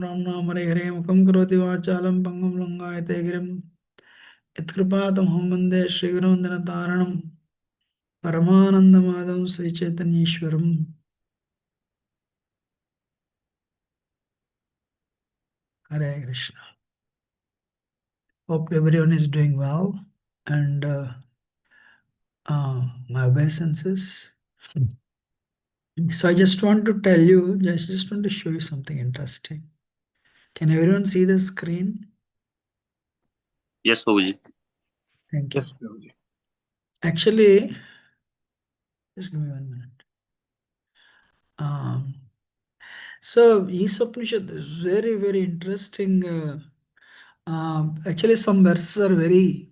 राम नाम हरे हरे मुखं करोति वाचालं पंगुं लंघयते गिरिं यत्कृपातमहं वन्दे श्रीगुरुवन्दनतारणं परमानन्दमाधवं श्रीचैतन्येश्वरम् Hare Krishna. Hope everyone is doing well and my obeisances. So I just want to tell you, just want to show you something interesting. Can everyone see the screen? Yes, Prabhuji. Thank you. Yes, Prabhuji. Actually, just give me 1 minute. So Isopanisad is very, very interesting. Actually, some verses are very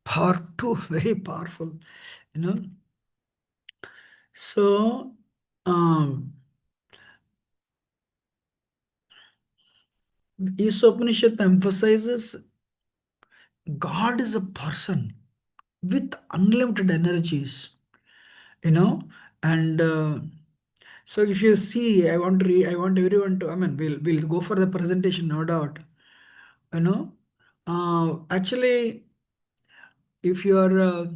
very powerful. You know. So Isopanisad emphasizes God is a person with unlimited energies. You know, and so if you see, I want to read. I want everyone to. I mean, we'll go for the presentation, no doubt. You know, actually, if you are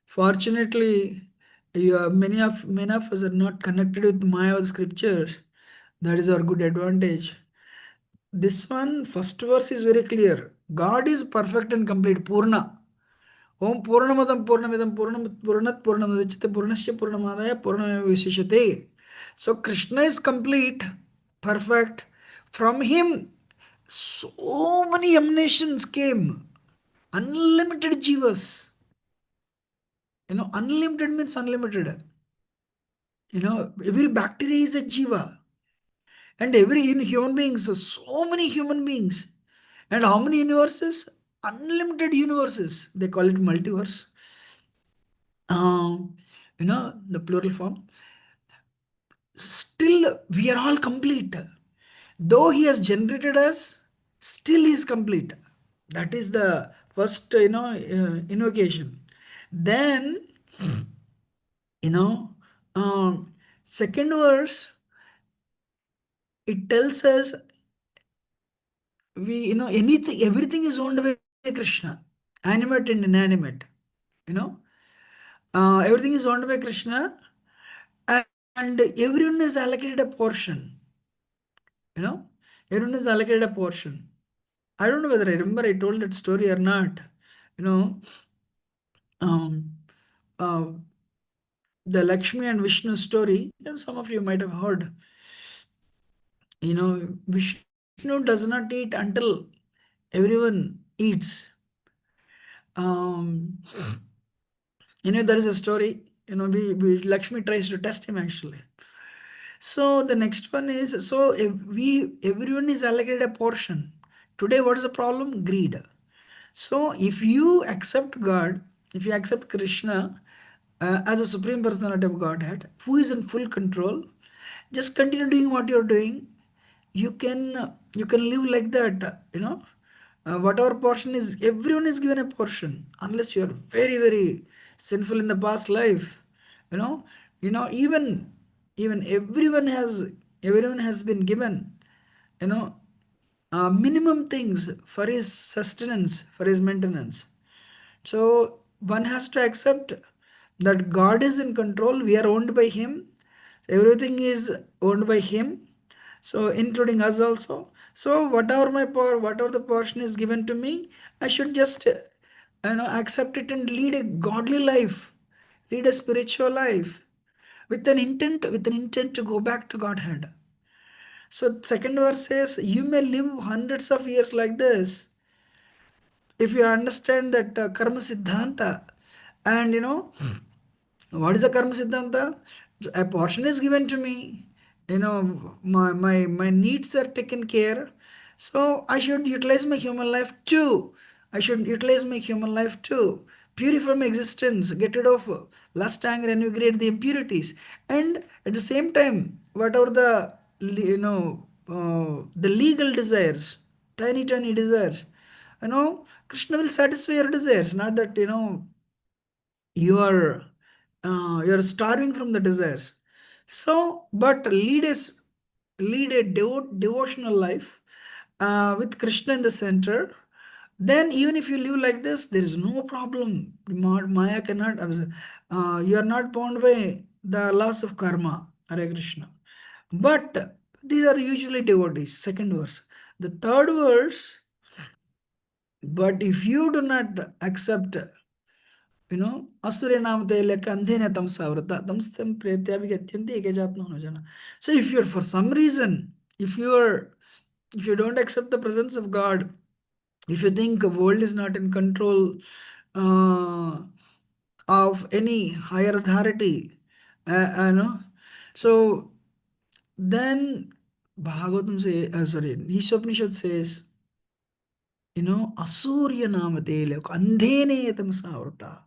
fortunately, many of us are not connected with Maya scriptures. That is our good advantage. This one, first verse is very clear. God is perfect and complete. Purna. Om Purnamadam Purnamidam Purnat Purnamadachita Purnasya Purnamadaya Purnamaya Visishate. So Krishna is complete, perfect. From him, so many emanations came. Unlimited jivas. Unlimited means unlimited. Every bacteria is a jiva. And every human beings, so many human beings. And how many universes? Unlimited universes. They call it multiverse. The plural form. Still, we are all complete. Though he has generated us, still he is complete. That is the first, invocation. Then, you know, second verse, it tells us anything, everything is owned by Krishna, animate and inanimate. You know, everything is owned by Krishna, and everyone is allocated a portion. Everyone is allocated a portion. I don't know whether I remember I told that story or not. You know, um, uh, the Lakshmi and Vishnu story. Some of you might have heard. Vishnu does not eat until everyone eats. Um, there is a story. Lakshmi tries to test him actually. So the next one is, so if everyone is allocated a portion. Today, what is the problem? Greed. So if you accept God, if you accept Krishna as a supreme personality of Godhead, who is in full control, just continue doing what you're doing. You can live like that. Whatever portion is, everyone is given a portion, unless you are very, very sinful in the past life. You know, even everyone has been given, you know, minimum things for his sustenance, for his maintenance. So one has to accept that God is in control. We are owned by Him. Everything is owned by Him. So including us also. So whatever my power, whatever the portion is given to me, I should just accept it and lead a godly life, lead a spiritual life with an intent to go back to Godhead. So second verse says, you may live hundreds of years like this if you understand that karma siddhanta. And what is the karma siddhanta? A portion is given to me. My needs are taken care. So I should utilize my human life too. Purify my existence, get rid of lust, anger, and integrate the impurities. And at the same time, whatever the legal desires, tiny desires, Krishna will satisfy your desires. Not that you are starving from the desires. So, but lead us. lead a devotional life with Krishna in the center, then even if you live like this, there is no problem. Maya cannot, you are not bound by the laws of karma, Hare Krishna. But these are usually devotees, second verse. The third verse, but if you do not accept, Asure Nam Tele Kandhene Tamsavrata, Tamstam Pretyavigatyanti Ekajatma Nojana. So if you're for some reason, if you don't accept the presence of God, if you think the world is not in control uh, of any higher authority, so then Bhagavatam say, sorry, Isopanisad says, Asurya Namadele, Andhene Tamsavrata.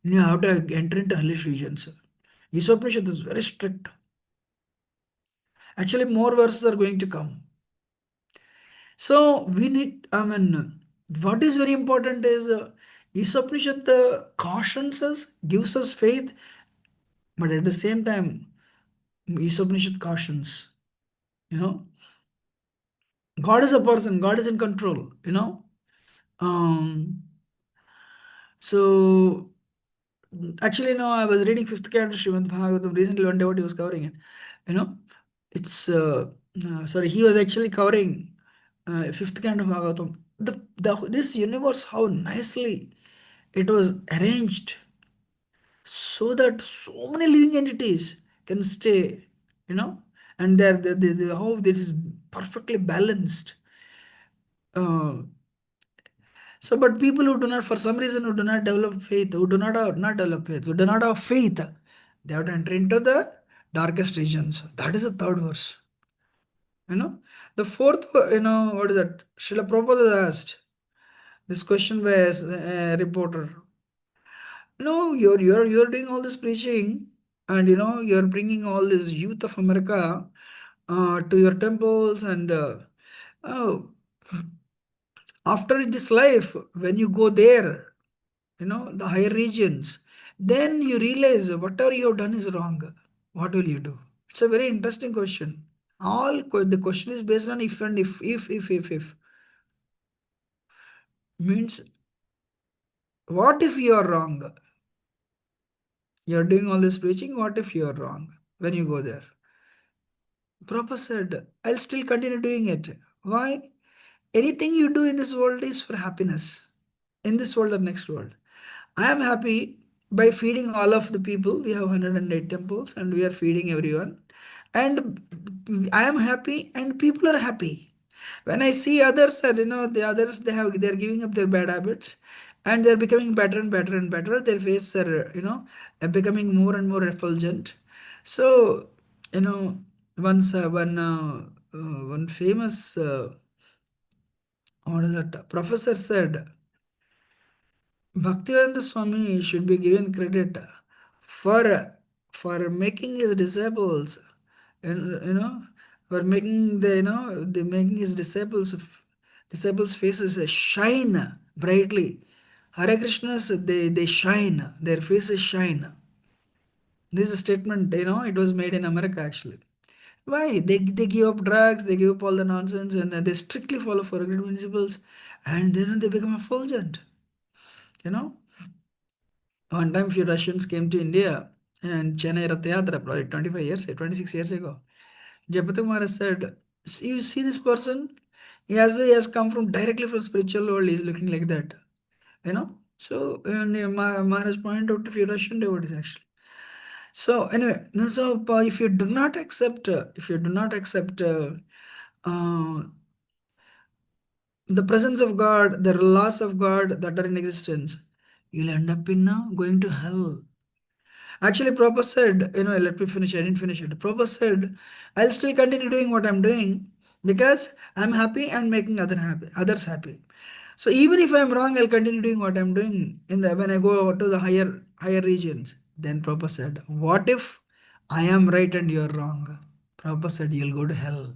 You have to enter into hellish regions. Isopanisad is very strict. Actually, more verses are going to come. So we need, what is very important is Isopanisad cautions us, gives us faith, but at the same time, Isopanisad cautions, you know, God is a person, God is in control, Um, so actually, no, I was reading fifth canto Srimad Bhagavatam recently. One day, what he was covering it, you know, it's sorry, he was actually covering fifth canto Bhagavatam. This universe, how nicely it was arranged so that so many living entities can stay, you know, and how this is perfectly balanced. Uh, So, but people who do not, for some reason, who do not develop faith, who do not develop faith, who do not have faith, they have to enter into the darkest regions. That is the third verse. The fourth, what is that? Srila Prabhupada asked this question by a reporter. No, you're doing all this preaching, and you're bringing all this youth of America to your temples, and oh, after this life, when you go there, the higher regions, then you realize whatever you have done is wrong. What will you do? It's a very interesting question. The question is based on if and if. Means, what if you are wrong? You're doing all this preaching, what if you are wrong when you go there? Prabhupada said, I'll still continue doing it. Why? Anything you do in this world is for happiness. In this world or next world. I am happy by feeding all of the people. We have 108 temples and we are feeding everyone. And I am happy and people are happy. When I see others, the others, they're giving up their bad habits and they're becoming better and better and better. Their faces are, becoming more and more effulgent. So, you know, once one famous, what is that, professor said, Bhaktivedanta Swami should be given credit for making his disciples, and for making the making his disciples faces shine brightly. Hare Krishnas, they shine, their faces shine. This is a statement, it was made in America actually. Why? They give up drugs, they give up all the nonsense, and they strictly follow four great principles, and then they become effulgent. You know, One time, few Russians came to India and Chennai Rath Yatra, probably 25 years, 26 years ago. Jagapati Maharaj said, You see this person? He has come from directly from spiritual world. He's looking like that. So, and Maharaj pointed out a few Russian devotees actually. So, anyway, if you do not accept, uh, the presence of God, the laws of God that are in existence, you'll end up in going to hell. Actually, Prabhupada said, let me finish. I didn't finish it. Prabhupada said, I'll still continue doing what I'm doing because I'm happy and making others happy. So even if I'm wrong, I'll continue doing what I'm doing when I go to the higher regions. Then Prabhupada said, what if I am right and you're wrong? Prabhupada said, you'll go to hell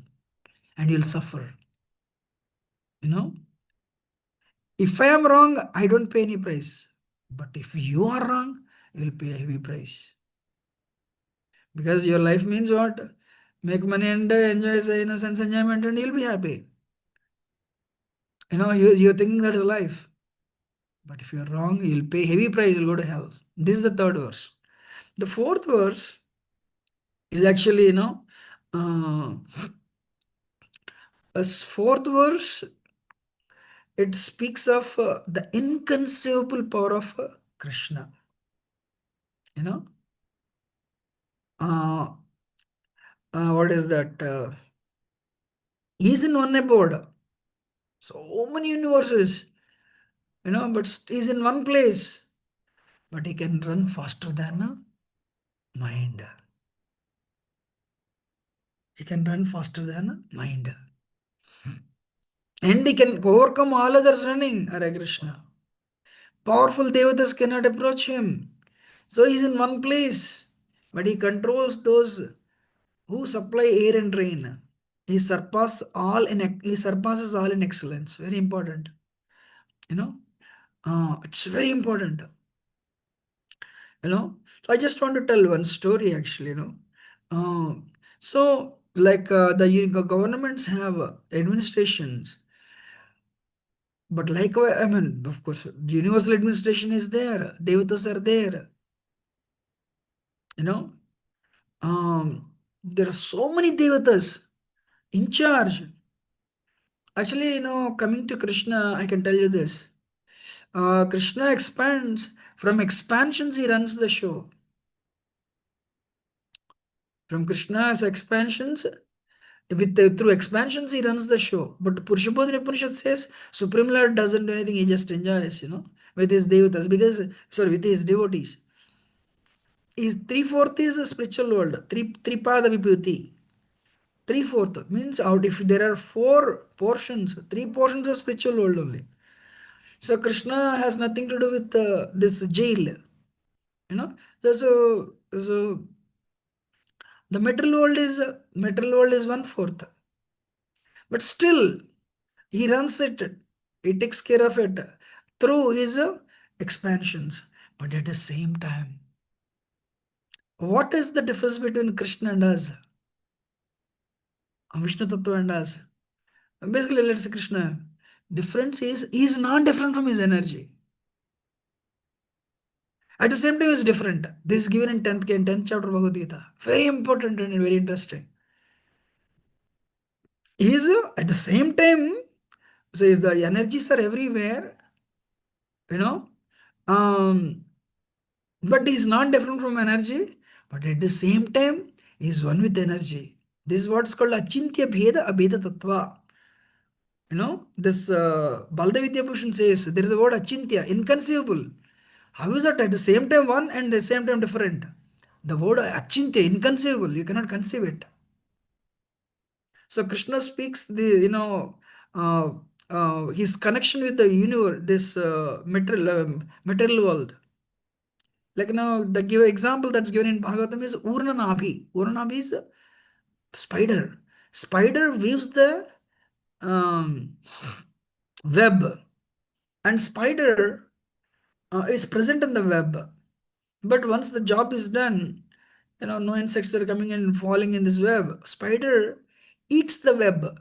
and you'll suffer. You know, if I am wrong, I don't pay any price. But if you are wrong, you'll pay a heavy price. Because your life means what? make money and enjoy sense enjoyment, and you'll be happy. You're thinking that is life. But if you're wrong, you'll pay heavy price, you'll go to hell. This is the third verse. The fourth verse is actually, uh, as fourth verse, it speaks of the inconceivable power of Krishna. You know, uh, what is that? He's in one abode. So many universes, but he's in one place. But he can run faster than mind. He can run faster than mind. And he can overcome all others running, Hare Krishna. Powerful devatas cannot approach him. So he's in one place. But he controls those who supply air and rain. He surpasses all in excellence. Very important. You know, it's very important. you know so I just want to tell one story actually. uh, so like governments have administrations, but like I mean, of course, the universal administration is there, devatas are there. you know there are so many devatas in charge. Actually, coming to Krishna, I can tell you this. Krishna expands. From expansions he runs the show. From Krishna's expansions, through expansions he runs the show. But Purushobodhana Upanishad says Supreme Lord doesn't do anything, he just enjoys, with his devatas, with his devotees. Is three-fourth is the spiritual world, three pada vibhuti. Three-fourth means out if there are four portions, three portions of spiritual world only. So Krishna has nothing to do with this jail. You know. So the material world is one-fourth. But still, he runs it. He takes care of it through his expansions. But at the same time, what is the difference between Krishna and us? Vishnu Tattva and us? Basically, let's say Krishna. Difference is he is not different from his energy. At the same time, it's different. This is given in 10th chapter of Bhagavad Gita. Very important and very interesting. He is at the same time, so is the energies are everywhere, you know. Um, But he is not different from energy, but at the same time, he is one with energy. This is what's called Achintya Bheda Abheda Tattva. This Baldev Vidyabhushan says there is a word Achintya, inconceivable. How is that at the same time one and at the same time different? The word Achintya, inconceivable, you cannot conceive it. So Krishna speaks uh, his connection with the universe, this material world. Like now, the give example that's given in Bhagavatam is Urnanabhi. Urnanabhi is a spider. Spider weaves the um, web, and spider is present in the web. But once the job is done, no insects are coming and falling in this web. Spider eats the web.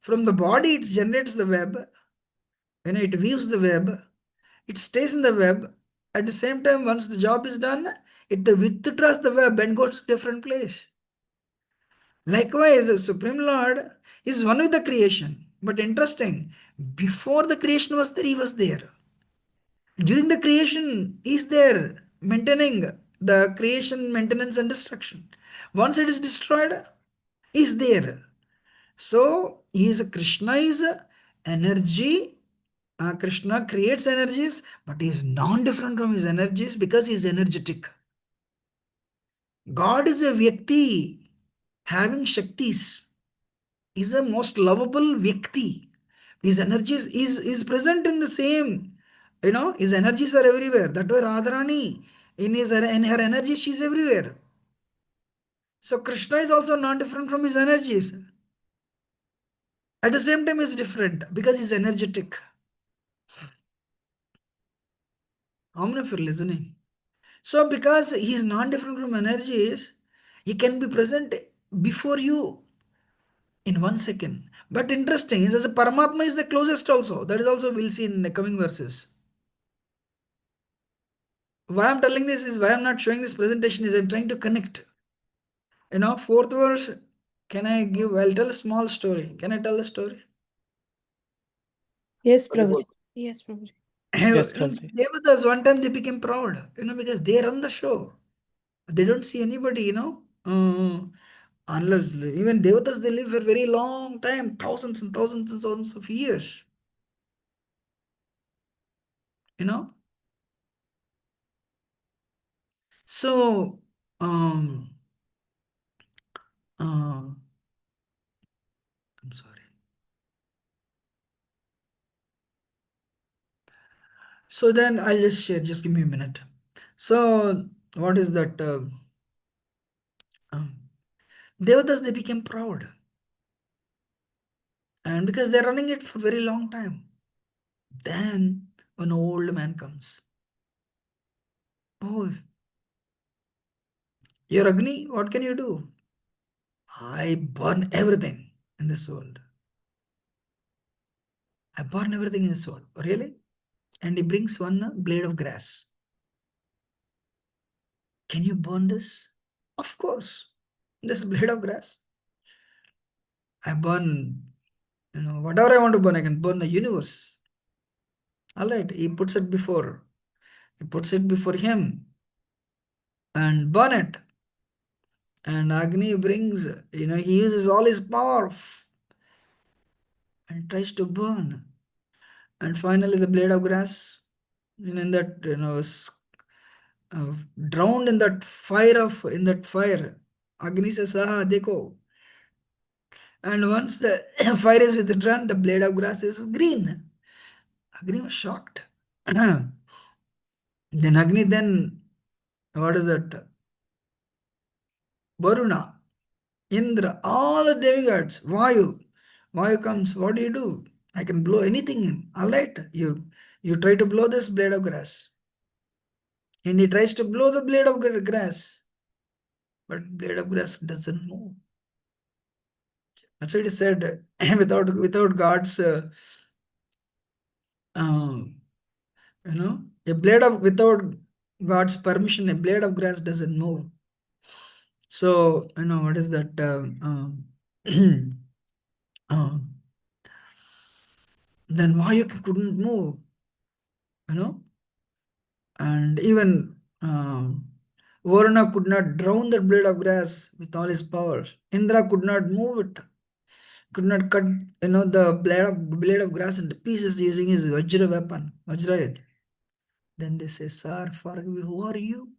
From the body, it generates the web. It weaves the web. It stays in the web. At the same time, once the job is done, it withdraws the web and goes to different place. Likewise, the Supreme Lord is one with the creation. But interesting, before the creation was there, he was there. During the creation, he is there, maintaining the creation, maintenance, and destruction. Once it is destroyed, he is there. So, Krishna is energy. Krishna creates energies, but he is non-different from his energies because he is energetic. God is a Vyakti having Shaktis. Is a most lovable Vyakti. His energies is present in the same. His energies are everywhere. That way Radharani, in her energy, she is everywhere. So Krishna is also non-different from his energies. At the same time, is different because he's energetic. How many of you are listening? So because he is non-different from energies, he can be present before you in 1 second. But interesting is as a Paramatma is the closest also. That is also we'll see in the coming verses. Why I'm telling this is why I'm not showing this presentation is I'm trying to connect. Fourth verse. Can I give? I'll tell a small story. Can I tell a story? Yes, Prabhuji. Yes, Prabhuji. Yes, Prabhuji. Devatas one time they became proud. Because they run the show. They don't see anybody. Unless even Devatas they live for a very long time, thousands and thousands and thousands of years. You know. So I'm sorry. So then I'll just share. Just give me a minute. So what is that? Um, Devatas they became proud, and because they're running it for a very long time. Then an old man comes. Oh, you're Agni. What can you do? I burn everything in this world. I burn everything in this world. Really? And he brings one blade of grass. Can you burn this? Of course. This blade of grass. I burn, whatever I want to burn, I can burn the universe. All right. He puts it before. He puts it before him and burn it. And Agni brings, he uses all his power and tries to burn. And finally, the blade of grass, in that, uh, drowned in that fire. Agni says, "Ah, dekho." And once the fire is withdrawn, the blade of grass is green. Agni was shocked. Then Agni, then what is that? Varuna, Indra, all the demigods, Vayu. Vayu comes, what do you do? I can blow anything in. All right, you try to blow this blade of grass. And he tries to blow the blade of grass. But blade of grass doesn't move. That's what he said. Without God's, um, a blade of without God's permission, a blade of grass doesn't move. So what is that? Then why you couldn't move? And even Varuna could not drown the blade of grass with all his powers. Indra could not move it. Could not cut the blade of grass into pieces using his Vajra weapon, Vajrayad. Then they say, "Sir, forgive me, who are you?"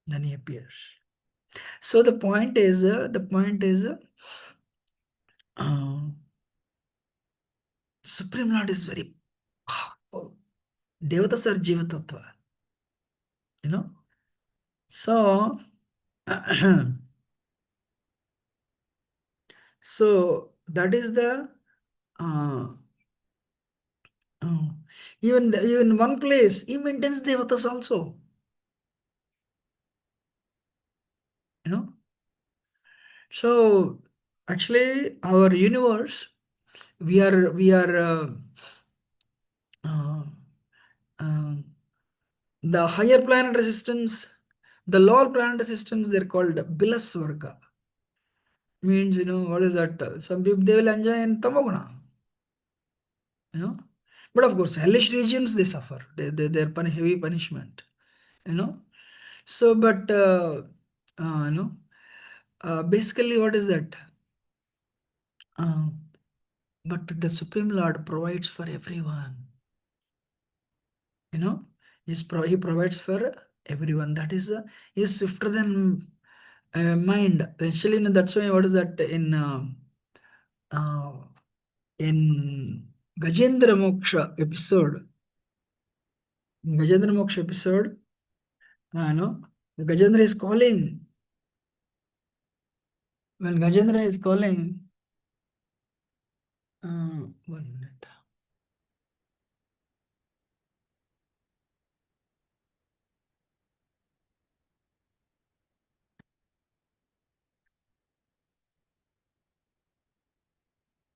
Then he appears. So uh, Supreme Lord is very powerful. Devatas are Jiva Tattva. You know. So so that is the uh, uh, even one place he maintains Devatas also. You know. So actually, our universe, we are uh, uh, the higher planetary systems, the lower planetary systems. They're called Bilaswarga. Means what is that? Some people they will enjoy in Tamoguna. You know, but of course, hellish regions they suffer. They're heavy punishment. You know, so but basically, what is that? Uh, but the Supreme Lord provides for everyone. You know, he provides for everyone. That is is swifter than mind. Actually, that's why what is that uh, in Gajendra Moksha episode? In Gajendra Moksha episode, no, Gajendra is calling. When Gajendra is calling, 1 minute.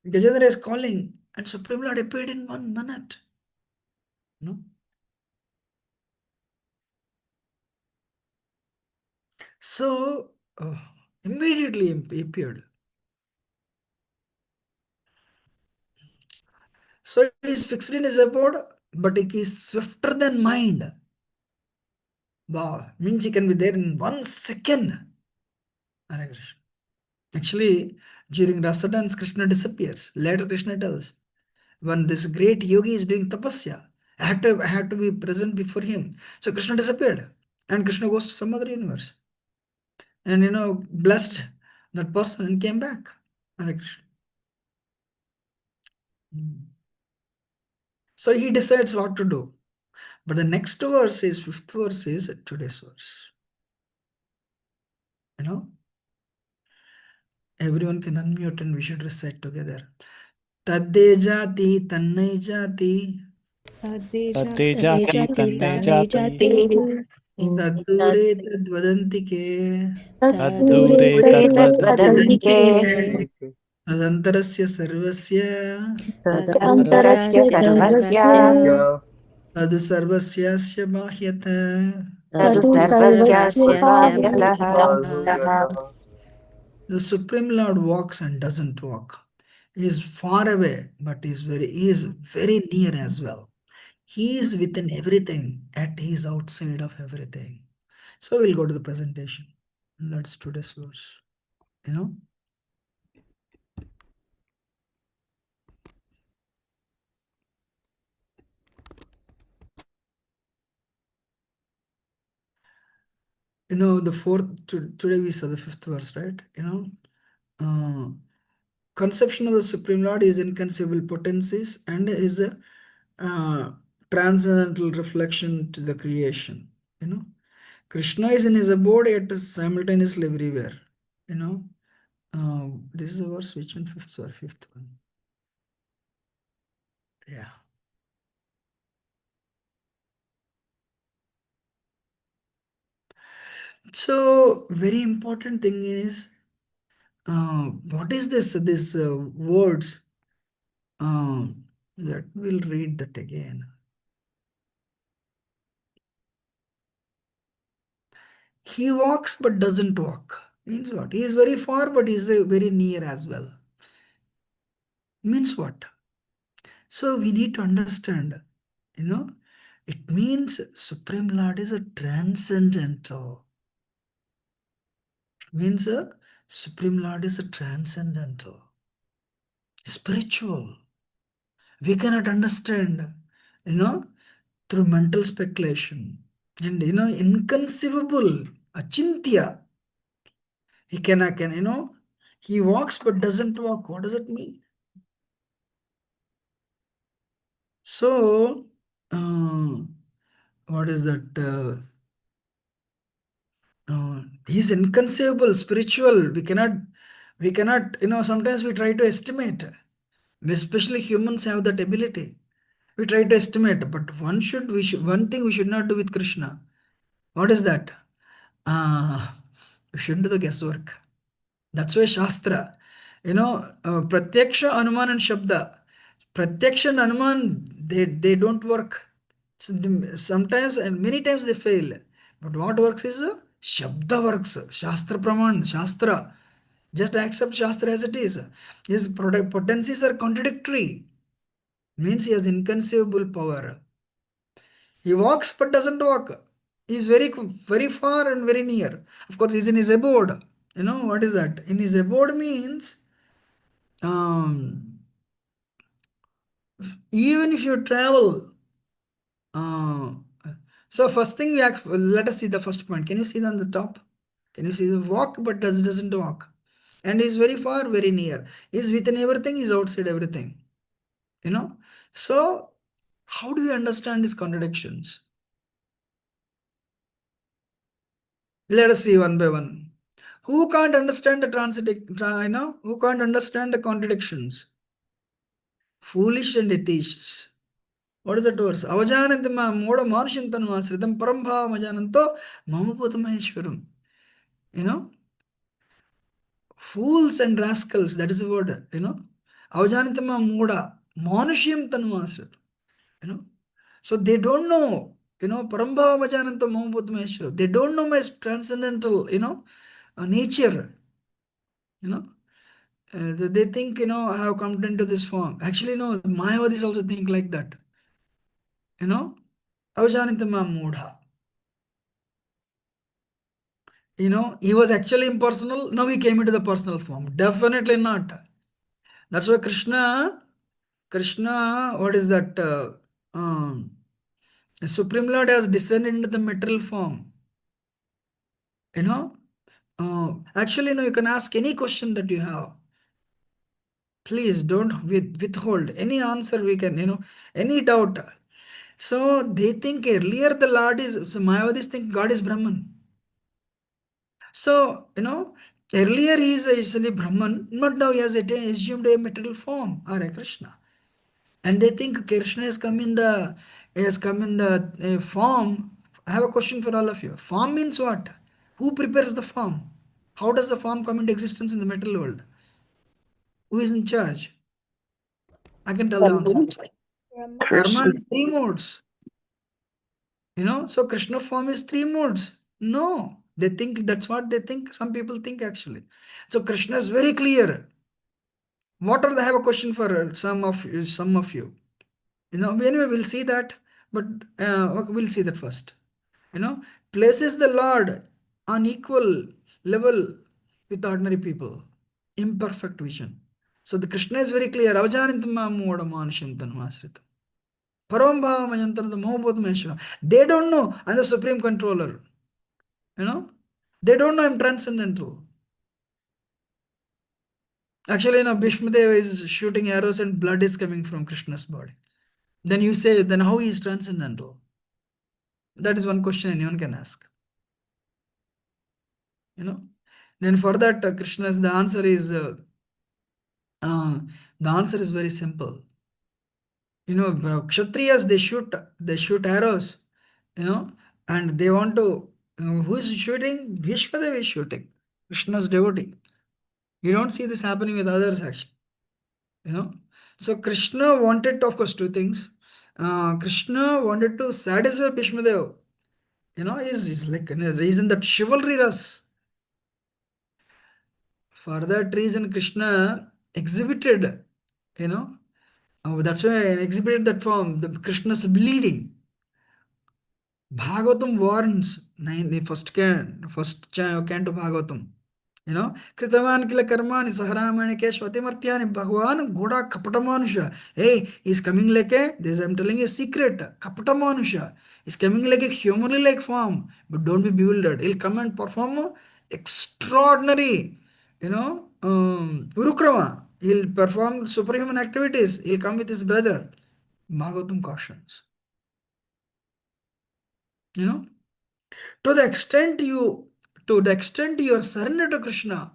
Gajendra is calling, and Supreme Lord appeared in 1 minute. No? So, immediately he appeared. So he is fixed in his abode, but he is swifter than mind. Wow, means he can be there in 1 second. Hare Krishna. Actually, during Rasa dance, Krishna disappears. Later, Krishna tells, when this great yogi is doing tapasya, I had to be present before him. So Krishna disappeared, and Krishna goes to some other universe, and blessed that person and came back. Hare Krishna. So he decides what to do. But the next verse is, fifth verse is today's verse. Everyone can unmute and we should recite together. Tadde jati, tannai jati, Tadeja Taddi जाति तदेजति तन्ने तन्ने जाति जति taddure tadvadanti ke, तद्दूरे तद्दूरे तद्वदन्ति के तद्वदन्ति tadantarasya sarvasya, तदन्तरस्य Antarasya सर्वस्य Sarvasya tadu sarvasyasya bahyata. तदु Tadu सर्वस्य Sarvasya भाव्यतः Bhavyatah. The Supreme Lord walks and doesn't walk. He is far away, but he is very near as well. He is within everything, yet he is outside of everything. So we'll go to the presentation. Let's today's verse. You know, the today we saw the fifth verse, right? Conception of the Supreme Lord is inconceivable potencies and is a transcendental reflection to the creation. Krishna is in his abode yet simultaneously everywhere. This is the verse, which one? Fifth or fifth one? Yeah. So very important thing is, what is this? These words. That we'll read that again. He walks but doesn't walk. Means what? He is very far, but he is very near as well. Means what? So we need to understand. It means Supreme Lord is a transcendental. It means Supreme Lord is a transcendental, spiritual. We cannot understand, through mental speculation. And, inconceivable, achintya. He walks but doesn't walk. What does it mean? So, what is that? He's inconceivable, spiritual. We cannot, sometimes we try to estimate. Especially humans have that ability. We try to estimate, but one thing we should not do with Krishna. What is that? We shouldn't do the guesswork. That's why Shastra, Pratyaksha, Anuman and Shabda. Pratyaksha and Anuman, they don't work. Sometimes and many times they fail. But what works is Shabda works. Shastra Praman, Shastra. Just accept Shastra as it is. His potencies are contradictory. Means he has inconceivable power. He walks but doesn't walk. He is very, very far and very near. Of course, he's in his abode. What is that? In his abode means, even if you travel, so first thing let us see the first point. Can you see on the top? Can you see the walk but doesn't walk? And he's very far, very near. He's within everything, he's outside everything. So how do we understand these contradictions? Let us see one by one. Who can't understand the who can't understand the contradictions? Foolish and atheists. What is that verse? Avajanantima moda manushintanma sridam parambhava majananto mamaputamaheshwaram. Fools and rascals, that is the word, Avjanitama Muda, Manushim Tanmasrit. So they don't know, Parambhava Vajananta Mahaputmeshwar. They don't know my transcendental, nature. They think, I have come into this form. Actually, no, Mayavadis also think like that. Avjanitama Mudha. He was actually impersonal. Now he came into the personal form. Definitely not. That's why Krishna, what is that? The Supreme Lord has descended into the material form. Actually, you can ask any question that you have. Please don't withhold any answer. We can, any doubt. So they think earlier the Lord is, so Mayavadis think God is Brahman. So, earlier he is actually Brahman, but now he has assumed a material form, or a Krishna. And they think Krishna has come in the form. I have a question for all of you. Form means what? Who prepares the form? How does the form come into existence in the material world? Who is in charge? I can tell the answer. Brahma. Karma in three modes. So Krishna form is three modes. No, they think that's what they think. Some people think actually. So Krishna is very clear. What are they have a question for some of you? Anyway, we'll see that, but okay, we'll see that first. Places the Lord on equal level with ordinary people. Imperfect vision. So the Krishna is very clear. Avajanintama moda manushyam tanmasritam. Parambhava mayantanam Mahaputmeshwara. They don't know I'm the supreme controller. They don't know I'm transcendental. Actually, Bhishmadeva is shooting arrows and blood is coming from Krishna's body. Then you say, then how he is transcendental? That is one question anyone can ask. Then for that, Krishna's the answer is very simple. Kshatriyas they shoot arrows, and they want to. Who is shooting? Bhishmadeva is shooting. Krishna's devotee. You don't see this happening with others actually. So Krishna wanted, of course, two things. Krishna wanted to satisfy Bhishmadeva. He's like, reason that chivalry ras. For that reason, Krishna exhibited, that's why I exhibited that form, the Krishna's bleeding. Bhagavatam warns, the canto Bhagavatam. Kritavan kila karmani saharamani keshwati martyani Bhagwan goda kapatamanusha. Hey, he's coming like this I'm telling you a secret. Kapatamanusha. He's coming like a humanly like form. But don't be bewildered. He'll come and perform extraordinary, Urukrama. He'll perform superhuman activities. He'll come with his brother. Bhagavatam cautions. To the extent you are surrendered to Krishna,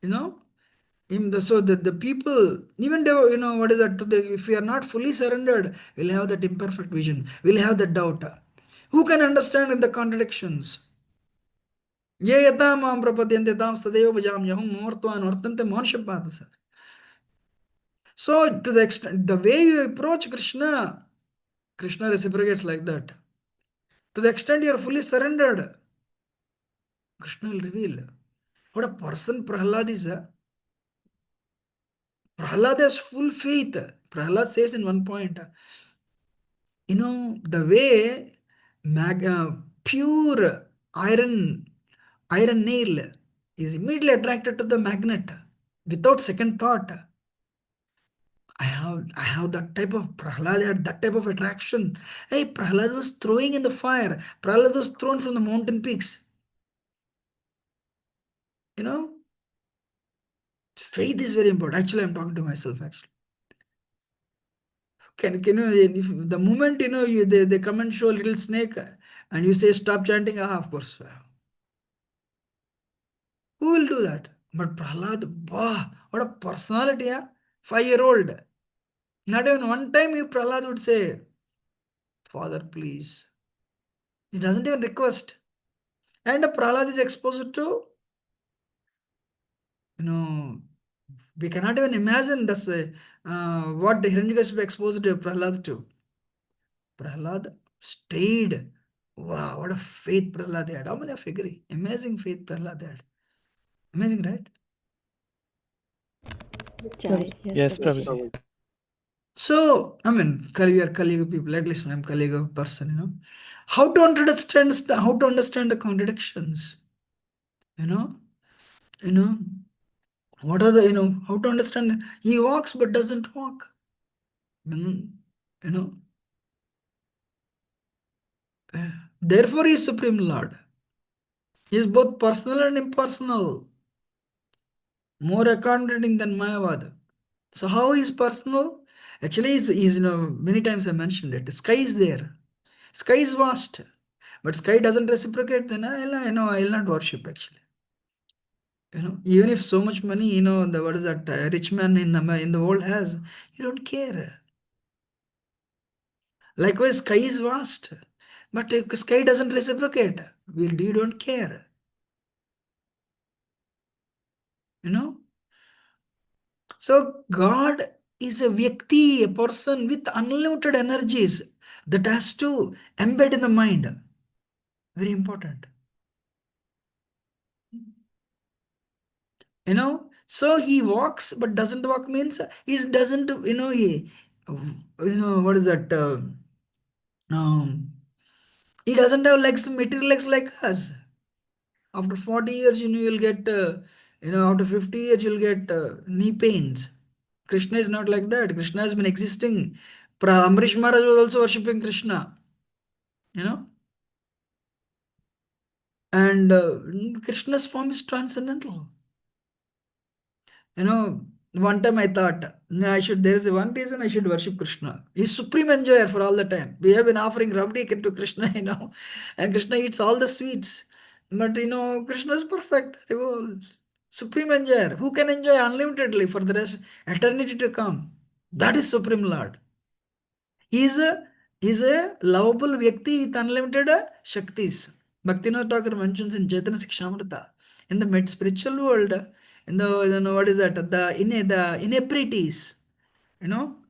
so the people, even though, what is that, if we are not fully surrendered, we'll have that imperfect vision, we'll have that doubt. Who can understand in the contradictions? Ye yata mam prapadyante tam stadeva bhajamyaham mortvan vartante manushyapata sir. So to the extent, the way you approach Krishna reciprocates like that. To the extent you are fully surrendered, Krishna will reveal. What a person Prahlad is. Prahlad has full faith. Prahlad says in one point, the way pure iron nail is immediately attracted to the magnet without second thought. I have that type of Prahlad had that type of attraction. Hey, Prahlad was throwing in the fire. Prahlad was thrown from the mountain peaks. Faith is very important. Actually, I'm talking to myself actually. Can you, if the moment they come and show a little snake and you say stop chanting, of course. Who will do that? But Prahlad, what a personality, 5-year-old. Not even one time if Prahlad would say, Father, please. He doesn't even request. And Prahlad is exposed to, We cannot even imagine this, what the Hiranyakashipu exposed to Prahlad to. Prahlad stayed. Wow, what a faith Prahlad had. How many of you agree? Amazing faith Prahlad had. Amazing, right? Jai. Yes, Prabhuji. Prabhuji. So, I mean, we are Kali Yuga people, at least I'm Kali Yuga person, you know. How to understand the contradictions? You know, you know, what are the, how to understand? He walks but doesn't walk. You know, therefore he is Supreme Lord. He is both personal and impersonal, more accommodating than Mayavad. So how is personal? Actually, is many times I mentioned it. Sky is there. Sky is vast. But sky doesn't reciprocate, then I'll not worship actually. Even if so much money, the what is that rich man in the world has, you don't care. Likewise, sky is vast, but if sky doesn't reciprocate, you don't care. So God is a Vyakti, a person with unlimited energies that has to embed in the mind. Very important. So he walks but doesn't walk means he doesn't, what is that? He doesn't have legs, material legs like us. After 40 years, you'll get, after 50 years, you'll get knee pains. Krishna is not like that. Krishna has been existing. Amrish Maharaj was also worshipping Krishna, and Krishna's form is transcendental. One time I thought, no, there is one reason I should worship Krishna. He's supreme enjoyer for all the time. We have been offering rabdi to Krishna, and Krishna eats all the sweets. But, Krishna is perfect. Supreme enjoyer. Who can enjoy unlimitedly for the rest, eternity to come? That is Supreme Lord. He is a lovable Vyakti with unlimited Shaktis. Bhaktivinoda Thakur mentions in Chaitanya Sikshamrita, in the mid spiritual world, in the what is that? The inebrities,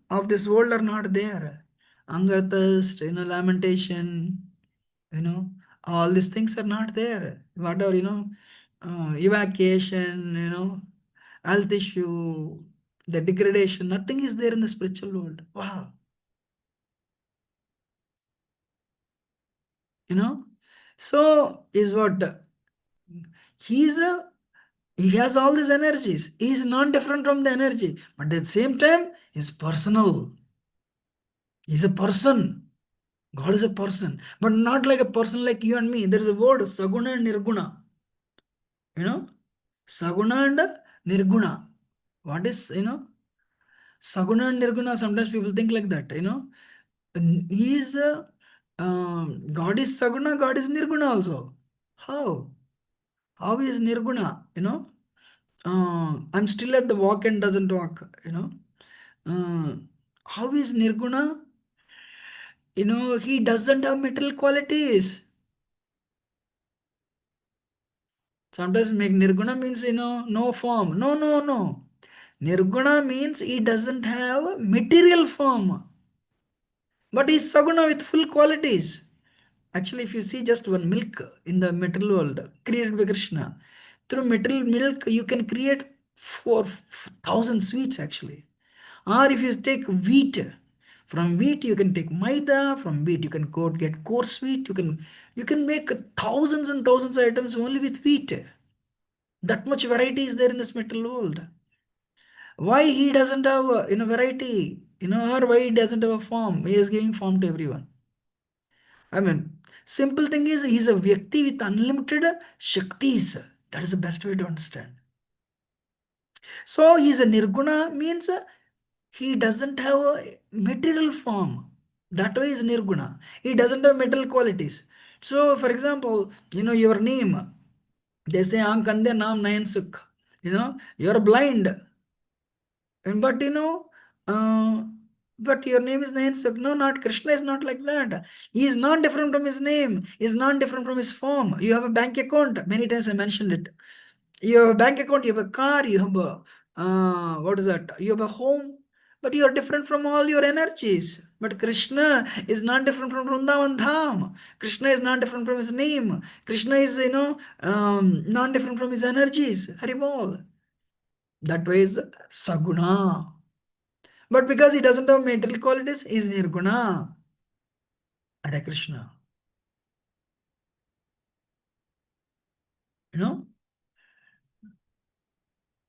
of this world are not there. Anger, thirst, lamentation, all these things are not there. Whatever, evacuation, health issue, the degradation, nothing is there in the spiritual world. Wow. So is what he's a he has all these energies. He is non-different from the energy, but at the same time, he's personal. He's a person. God is a person, but not like a person like you and me. There is a word, Saguna and Nirguna. Saguna and Nirguna. What is, Saguna and Nirguna? Sometimes people think like that, He is, God is Saguna, God is Nirguna also. How? How is Nirguna? I'm still at the walk and doesn't walk, How is Nirguna? He doesn't have material qualities. Sometimes make Nirguna means, no form. No, no, no. Nirguna means he doesn't have material form. But he's Saguna with full qualities. Actually, if you see just one milk in the material world created by Krishna, through material milk, you can create 4,000 sweets actually. Or if you take wheat, from wheat you can take maida, from wheat you can get coarse wheat, you can make thousands and thousands of items only with wheat. That much variety is there in this material world. Why he doesn't have variety, or why he doesn't have a form? He is giving form to everyone. I mean, simple thing is he's a Vyakti with unlimited Shaktis. That is the best way to understand. So he's a Nirguna means he doesn't have a material form. That way is Nirguna. He doesn't have material qualities. So, for example, your name. They say, Ankande Naam Nayan Sukh. You're blind. But but your name is Nayan Sukh. No, not Krishna is not like that. He is not different from his name. He is not different from his form. You have a bank account. Many times I mentioned it. You have a bank account, you have a car, you have what is that? You have a home, but you are different from all your energies. But Krishna is not different from Vrindavan Dham. Krishna is not different from his name. Krishna is, not different from his energies. Haribol. That way is Saguna. But because he doesn't have material qualities, he is Nirguna. Hare Krishna. You know?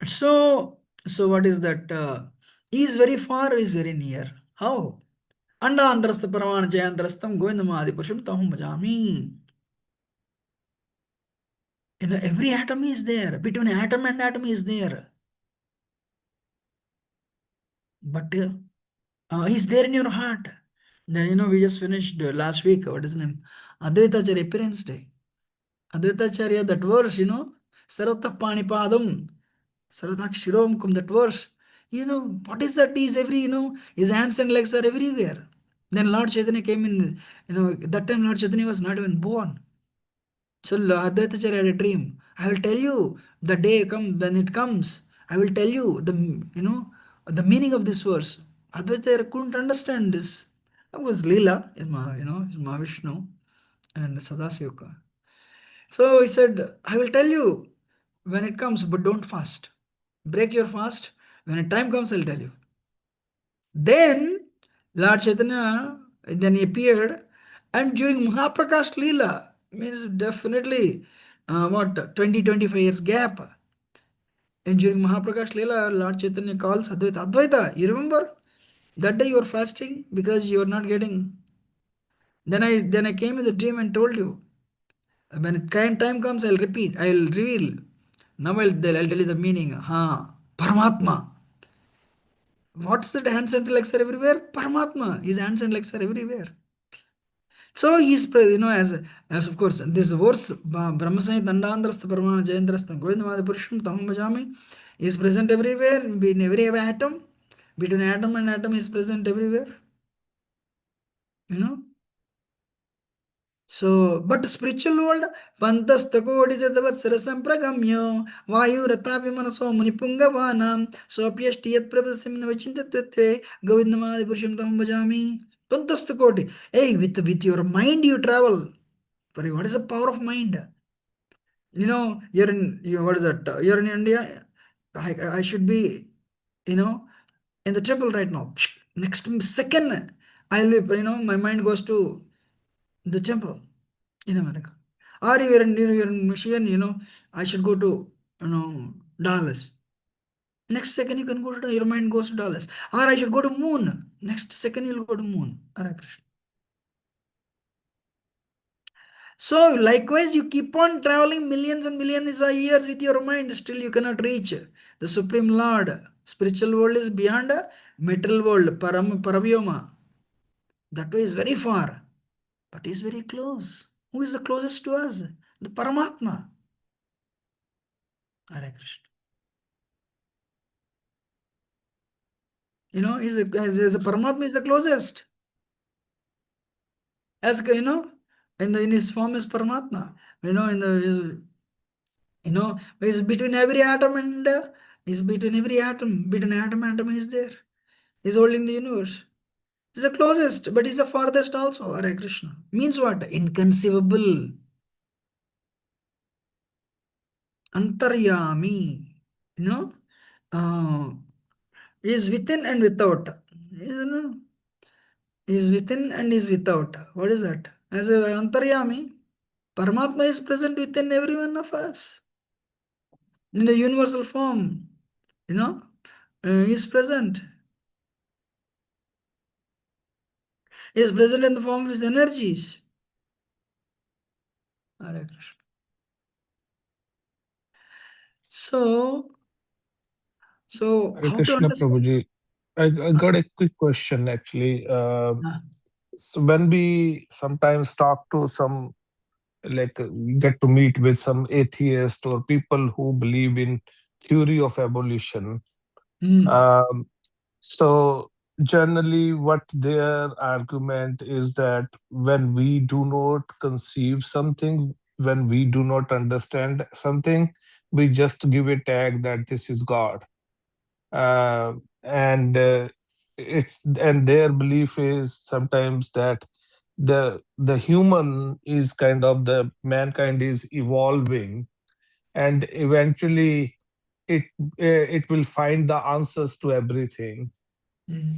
So what is that? He is very far, he is very near. How? Andandrastha Paramana Jayandrastam Govindamadi Purusham Tahum Bhajami. Every atom is there. Between atom and atom is there. But he's there in your heart. Then we just finished last week. What is his name? Advaitacharya Appearance Day. Advaitacharya, that verse, Sarvata Panipadam, Sarvatak Shiromkum, that verse. What is that? Is every, his hands and legs are everywhere. Then Lord Chaitanya came in, that time Lord Chaitanya was not even born. So Advaitacharya had a dream. I will tell you the day when it comes. I will tell you the meaning of this verse. Advaitacharya couldn't understand this. That was Leela, is Mahavishnu and Sadasivaka. So he said, I will tell you when it comes, but don't fast. Break your fast. When a time comes, I'll tell you. Then Lord Chaitanya then he appeared, and during Mahaprakash Leela, means definitely 20-25 years gap. And during Mahaprakash Leela, Lord Chaitanya calls Advaita. Advaita, you remember? That day you were fasting because you are not getting. Then I came in the dream and told you. When time comes, I'll repeat, I'll reveal. Now I'll tell you the meaning. Paramatma. What's that? Hands and legs are everywhere? Paramatma. His hands and legs are everywhere. So he's, as of course, this verse, Brahmasai Tandandrastha Paramana Jayandrastha Govindamadi Purusham Tamam Bhajami, is present everywhere, in every atom. Between atom and atom is present everywhere. So, but spiritual world, Pantastako Dijatavatsara Sampragamyo, Vayu Ratapi Manaso Munipungavanam, so Piastiyat Prabasim Navachintatve, Govindamadi Purusham Tamam Bhajami. Pantastako. Hey, with your mind you travel. What is the power of mind? You're what is that? You're in India. I should be, in the temple right now. Next second, I'll be, my mind goes to the temple in America. Or you're in Michigan, I should go to, Dallas. Next second, you can go to, your mind goes to Dallas. Or I should go to moon. Next second, you'll go to moon. Hare Krishna. So likewise, you keep on traveling millions and millions of years with your mind, still you cannot reach the Supreme Lord. Spiritual world is beyond material world, Paravyoma. That way is very far, but is very close. Who is the closest to us? The Paramatma. Hare Krishna. As a Paramatma is the closest. As in his form is Paramatma. Is between every atom and is between every atom. Between atom is there. Is holding the universe. Is the closest, but is the farthest also. Hare Krishna. Means what? Inconceivable. Antaryami. Uh, is within and without. Is within and is without. What is that? As a Antaryami, Paramatma is present within every one of us. In the universal form. Is present. Is present in the form of his energies. Hare Krishna. So Hare how to Krishna, understand? Prabhuji. I got a quick question actually. Uh, So when we sometimes talk to some, like get to meet with some atheists or people who believe in theory of evolution, hmm. um, so generally what their argument is that when we do not conceive something, when we do not understand something, we just give a tag that this is God. and and their belief is sometimes that the human is kind of the mankind is evolving, and eventually it it will find the answers to everything.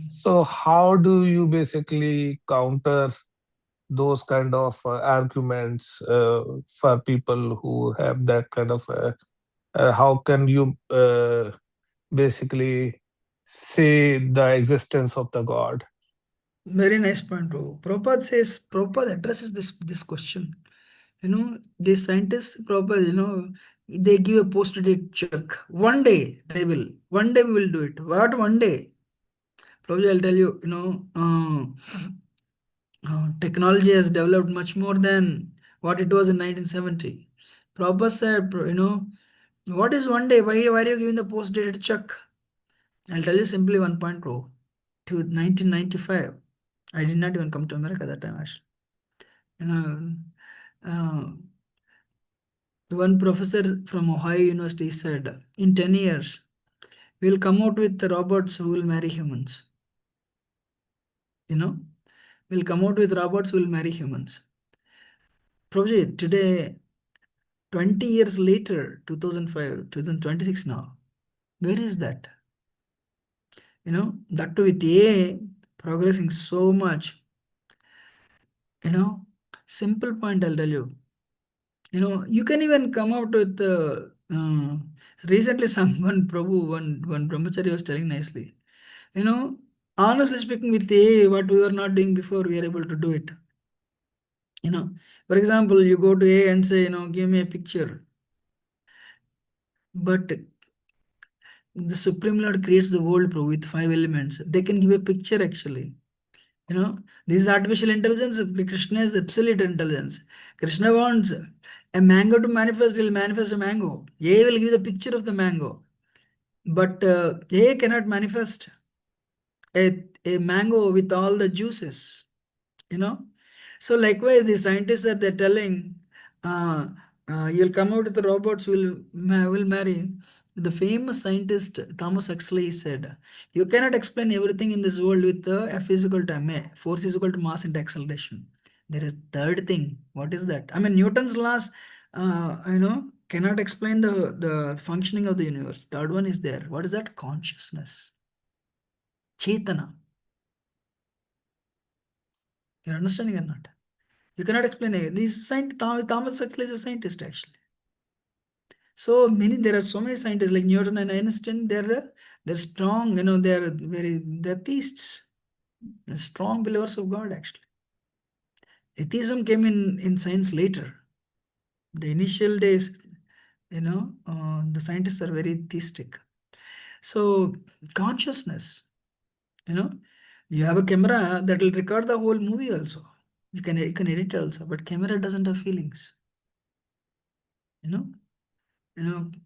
So how do you basically counter those kind of arguments for people who have that kind of how can you basically say the existence of the God? Very nice point, bro. Prabhupada addresses this question. The scientists, Prabhupada, they give a post-date check. One day one day we will do it. What one day? Prabhupada, I'll tell you, technology has developed much more than what it was in 1970. Prabhupada said, what is one day? Why are you giving the post-dated check? I'll tell you simply one point, bro. To 1995, I did not even come to America that time, actually. Uh, one professor from Ohio University said, in 10 years, we'll come out with the robots who will marry humans. We'll come out with robots who will marry humans. Prabhuji, today, 20 years later, 2005, 2026 now, where is that? That too with AI progressing so much. Simple point I'll tell you. You can even come out with recently someone Prabhu, one brahmachari was telling nicely. Honestly speaking, with AI, what we were not doing before, we are able to do it. For example, you go to AI and say, give me a picture. But the Supreme Lord creates the world, Prabhu, with 5 elements. They can give a picture actually. This is artificial intelligence. Krishna is absolute intelligence. Krishna wants a mango to manifest, he'll manifest a mango. AI will give the picture of the mango. But AI cannot manifest a mango with all the juices. So likewise, the scientists are they're telling, you'll come out with the robots will marry. The famous scientist Thomas Huxley said, you cannot explain everything in this world with F is equal to ma. Force is equal to mass into acceleration. There is third thing. What is that? I mean, Newton's laws, cannot explain the functioning of the universe. Third one is there. What is that? Consciousness. Chetana. You're understanding or not? You cannot explain it. Thomas Huxley is a scientist actually. So there are so many scientists like Newton and Einstein. They're strong. They're theists. They're strong believers of God actually. Atheism came in science later. The initial days, the scientists are very theistic. So consciousness, you have a camera that will record the whole movie also. You can edit it also, but camera doesn't have feelings.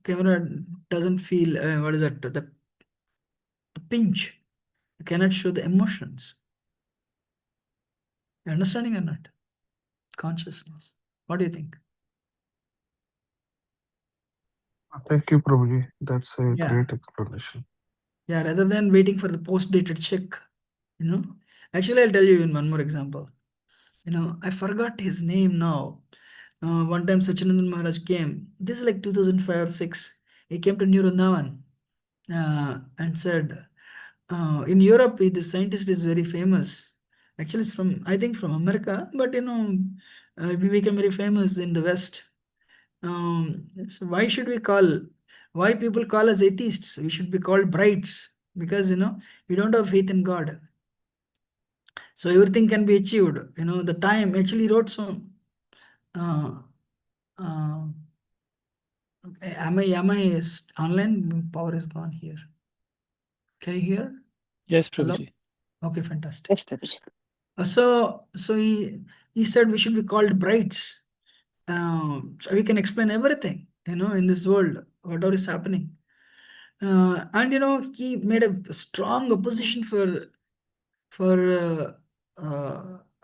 Camera doesn't feel what is that? The pinch. You cannot show the emotions. You understanding or not? Consciousness. What do you think? Thank you, Prabhuji. That's a Yeah. great explanation. Yeah, rather than waiting for the post-dated check, Actually, I'll tell you in one more example. I forgot his name now. One time Sachinandan Maharaj came. This is like 2005 or 6. He came to Nirundavan and said, in Europe, the scientist is very famous. Actually, it's I think from America, but we became very famous in the West. So why people call us atheists? We should be called brides because, we don't have faith in God. So everything can be achieved. The time actually wrote some. Am I online? Power is gone here. Can you hear? Yes, Hello? Prabhuji. Okay, fantastic. Yes, Prabhuji. So he said we should be called brides. So we can explain everything, in this world, whatever is happening. And he made a strong opposition for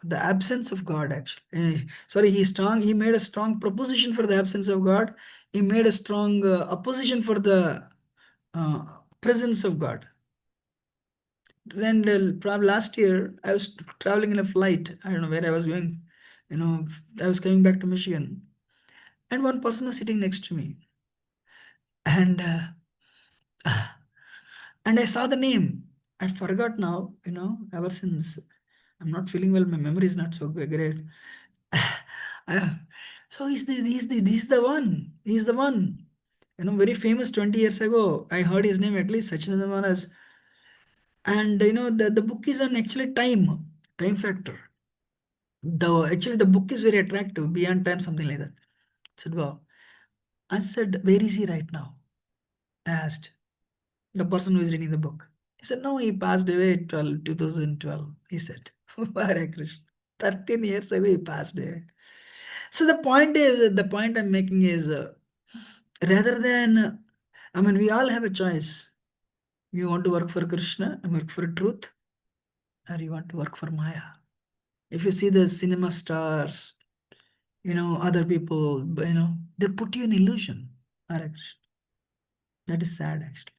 the absence of God. Actually, he made a strong proposition for the absence of God. He made a strong opposition for the presence of God. And probably last year, I was traveling in a flight. I don't know where I was going. I was coming back to Michigan. And one person was sitting next to me. And and I saw the name. I forgot now, ever since I'm not feeling well, my memory is not so great. So he's the one. He's the one. Very famous 20 years ago. I heard his name at least, Sachinanda Maharaj. And the book is on actually time factor. Actually the book is very attractive, beyond time, something like that. I said, wow. I said, where is he right now? I asked the person who is reading the book. He said, no, he passed away 2012. He said, Hare Krishna. 13 years ago he passed away. So the point I'm making is, rather than, we all have a choice. You want to work for Krishna and work for truth, or you want to work for Maya. If you see the cinema stars, other people, they put you in illusion. Hare Krishna. That is sad, actually.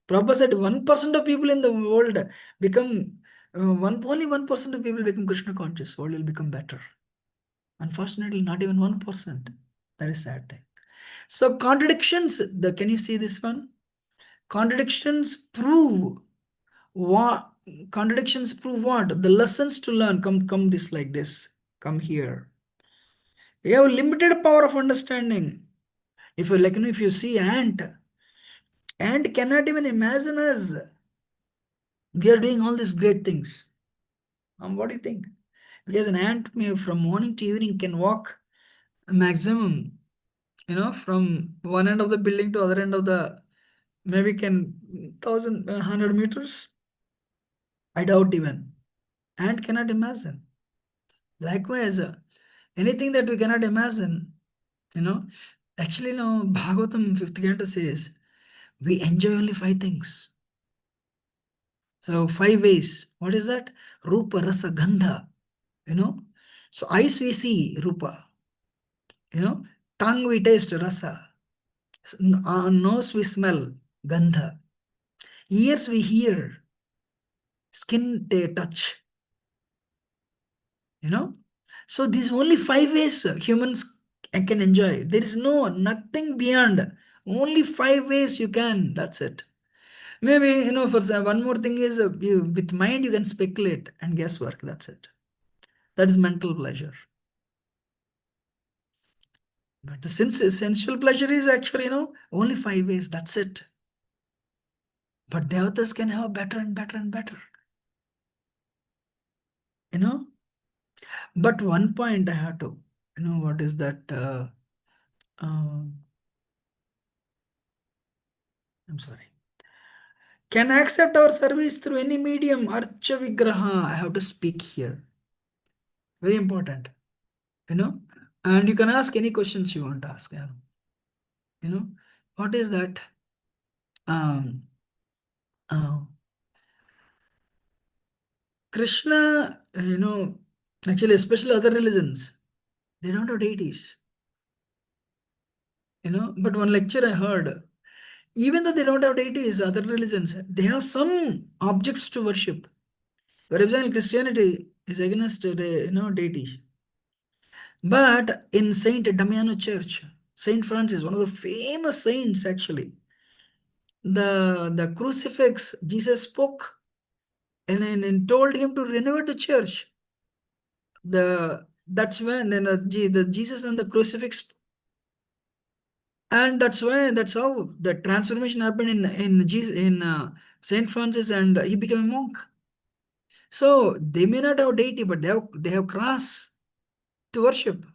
Prabhupada said 1% of people in the world become, only 1% of people become Krishna conscious. World will become better. Unfortunately, not even 1%. That is sad thing. So contradictions, can you see this one? Contradictions prove what? Contradictions prove what? The lessons to learn come this like this. Come here. We have limited power of understanding. If you see ant cannot even imagine us. We are doing all these great things. What do you think? Because an ant from morning to evening can walk a maximum, from one end of the building to other end of the, maybe can 1,100 meters. I doubt even. Ant cannot imagine. Likewise, anything that we cannot imagine, actually, Bhagavatam 5th canto says, we enjoy only 5 things. So 5 ways. What is that? Rupa, Rasa, Gandha. So eyes we see, Rupa. Tongue we taste, Rasa. Nose we smell, Gandha. Ears we hear. Skin they touch. So these only 5 ways humans can enjoy. There is nothing beyond. Only 5 ways you can. That's it. Maybe, for one more thing is, with mind you can speculate and guesswork. That's it. That is mental pleasure. But the sensual pleasure is actually, only 5 ways. That's it. But devatas can have better and better and better. But one point I have to, what is that? I'm sorry. Can accept our service through any medium, Archa Vigraha. I have to speak here. Very important. And you can ask any questions you want to ask. What is that? Krishna, actually, especially other religions, they don't have deities. But one lecture I heard, even though they don't have deities, other religions, they have some objects to worship. For example, Christianity is against deities. But in Saint Damiano Church, Saint Francis, one of the famous saints actually, the crucifix, Jesus spoke and told him to renovate the church. That's when the Jesus and the crucifix, and that's how the transformation happened in Jesus, in Saint Francis, and he became a monk. So they may not have deity, but they have cross to worship.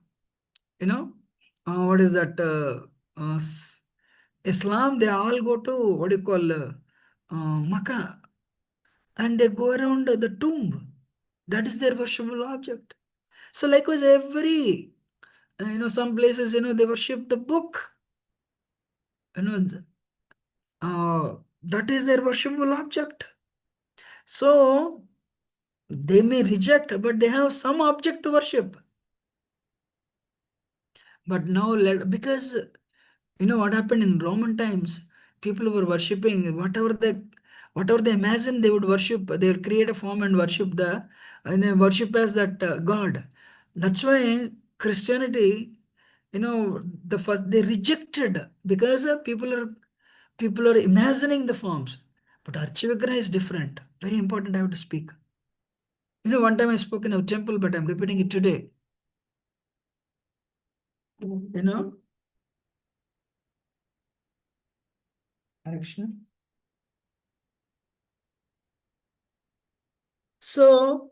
What is that? Islam, they all go to what do you call Makkah, and they go around the tomb. That is their worshipable object. So likewise, every some places they worship the book. That is their worshipable object. So they may reject, but they have some object to worship. But now, because what happened in Roman times, people who were worshipping whatever they imagine they would worship, they would create a form and worship and they worship as that God. That's why Christianity, the first they rejected because people are imagining the forms. But Archivigraha is different. Very important. I have to speak. One time I spoke in a temple, but I'm repeating it today. Correction. So,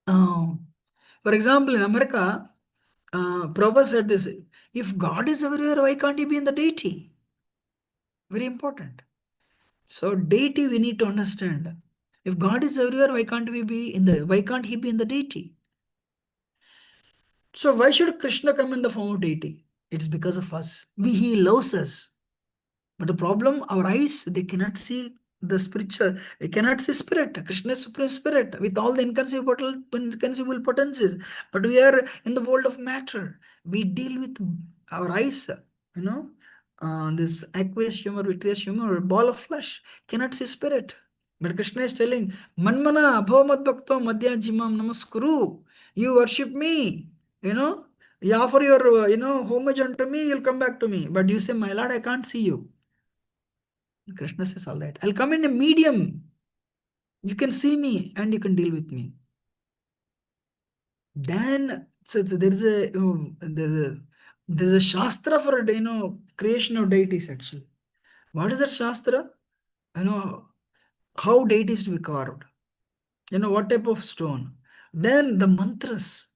for example, in America, Prabhupada said this: if God is everywhere, why can't he be in the deity? Very important. So, deity we need to understand. If God is everywhere, why can't he be in the deity? So, why should Krishna come in the form of deity? It's because of us. He loves us. But the problem, our eyes, they cannot see the spiritual, they cannot see spirit. Krishna is supreme spirit with all the inconceivable potencies. But we are in the world of matter. We deal with our eyes, this aqueous humor, vitreous humor, ball of flesh, cannot see spirit. But Krishna is telling, Manmana, bhavamad bhakto madhya jimam namaskuru. You worship me, you offer your, homage unto me, you'll come back to me. But you say, my Lord, I can't see you. Krishna says, all right, I'll come in a medium. You can see me and you can deal with me. Then, so there is a Shastra for, creation of deities actually. What is that Shastra? How deities to be carved. What type of stone. Then the mantras.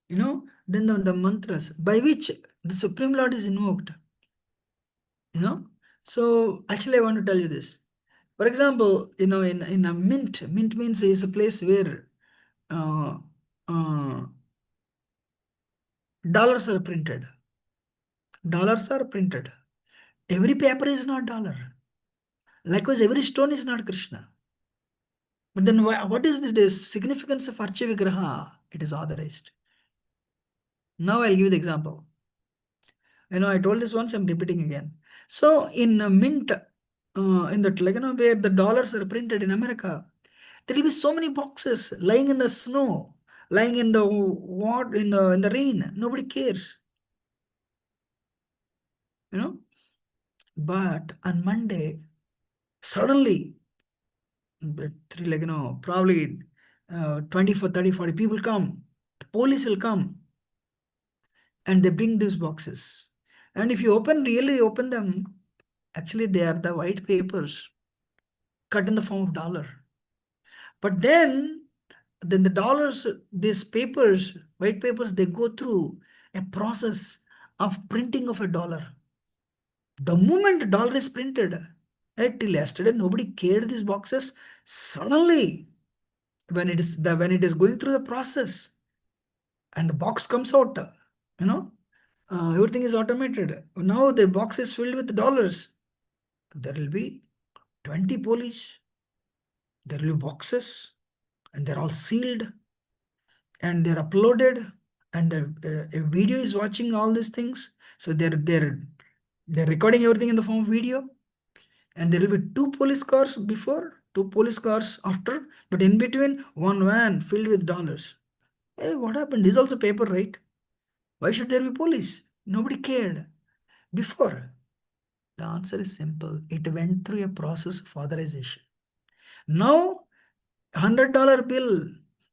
Then the mantras by which the Supreme Lord is invoked. So actually I want to tell you this. For example, in a mint means is a place where uh, uh, dollars are printed. Dollars are printed. Every paper is not dollar. Likewise, every stone is not Krishna. But then what is the significance of Archivigraha? It is authorized. Now I'll give you the example. I told this once, I'm repeating again. So in a mint, in that, where the dollars are printed in America, there will be so many boxes lying in the snow, lying in the water, in the rain. Nobody cares. But on Monday, suddenly, probably 24, 30, 40 people come. The police will come and they bring these boxes. And if you really open them, actually they are the white papers cut in the form of dollar. But then the dollars, these papers, white papers, they go through a process of printing of a dollar. The moment the dollar is printed, right, till yesterday, nobody cared these boxes. Suddenly, when it is going through the process and the box comes out, everything is automated. Now the box is filled with dollars. There will be 20 police. There will be boxes and they're all sealed and they're uploaded and a video is watching all these things. So they're recording everything in the form of video. And there will be 2 police cars before, 2 police cars after, but in between, one van filled with dollars. Hey, what happened? This is also paper, right? Why should there be police? Nobody cared. Before, the answer is simple. It went through a process of authorization. Now, $100 bill,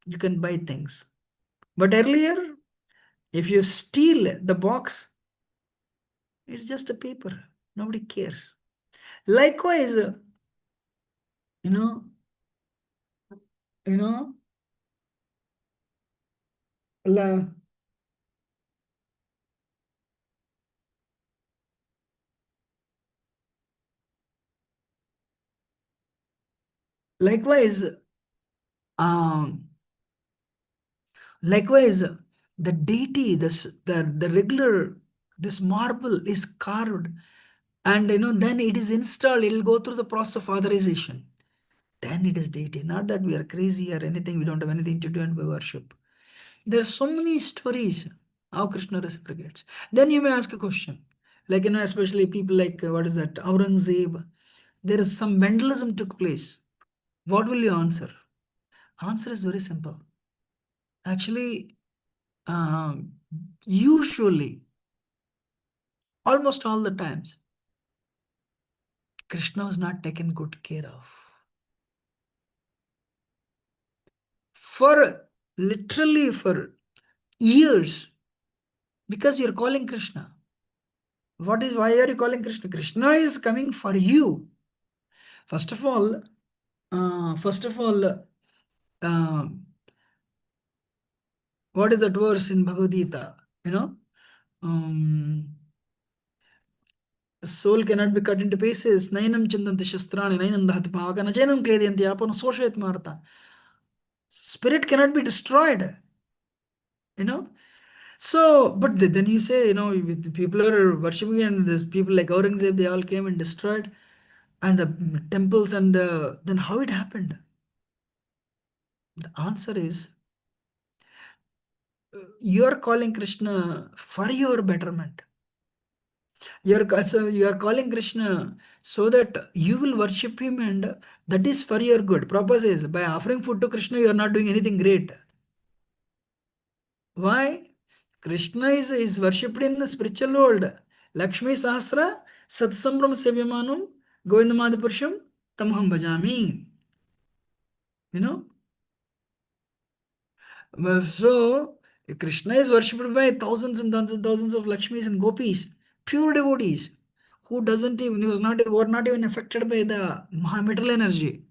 you can buy things. But earlier, if you steal the box, it's just a paper. Nobody cares. Likewise, you know, la- likewise, um, likewise, the deity, the regular, this marble is carved, and then it is installed. It will go through the process of authorization. Then it is deity. Not that we are crazy or anything. We don't have anything to do and we worship. There are so many stories how Krishna reciprocates. Then you may ask a question: Like, especially people like, what is that, Aurangzeb, there is some vandalism took place. What will you answer? Answer is very simple. Actually, usually, almost all the times, Krishna was not taken good care of. For literally for years, because you're calling Krishna. Why are you calling Krishna? Krishna is coming for you. First of all, uh, what is that verse in Bhagavad Gita? Um, soul cannot be cut into pieces. Nainam chindanti shastrani, nainam dahati pavakana, jainam klediyanti apano soshayat marta. Spirit cannot be destroyed. So, but then you say, people are worshipping, and there's people like Aurangzeb, they all came and destroyed, and the temples, and then how it happened? The answer is, you are calling Krishna for your betterment. So you are calling Krishna so that you will worship him, and that is for your good. Prabhupada says, by offering food to Krishna, you are not doing anything great. Why? Krishna is worshipped in the spiritual world. Lakshmi Sahasra Satsambram Sevyamanam Govindamadipurusham Tamham Bhajami. So Krishna is worshipped by thousands and thousands of Lakshmis and gopis, pure devotees, who were not even affected by the Mahametal energy.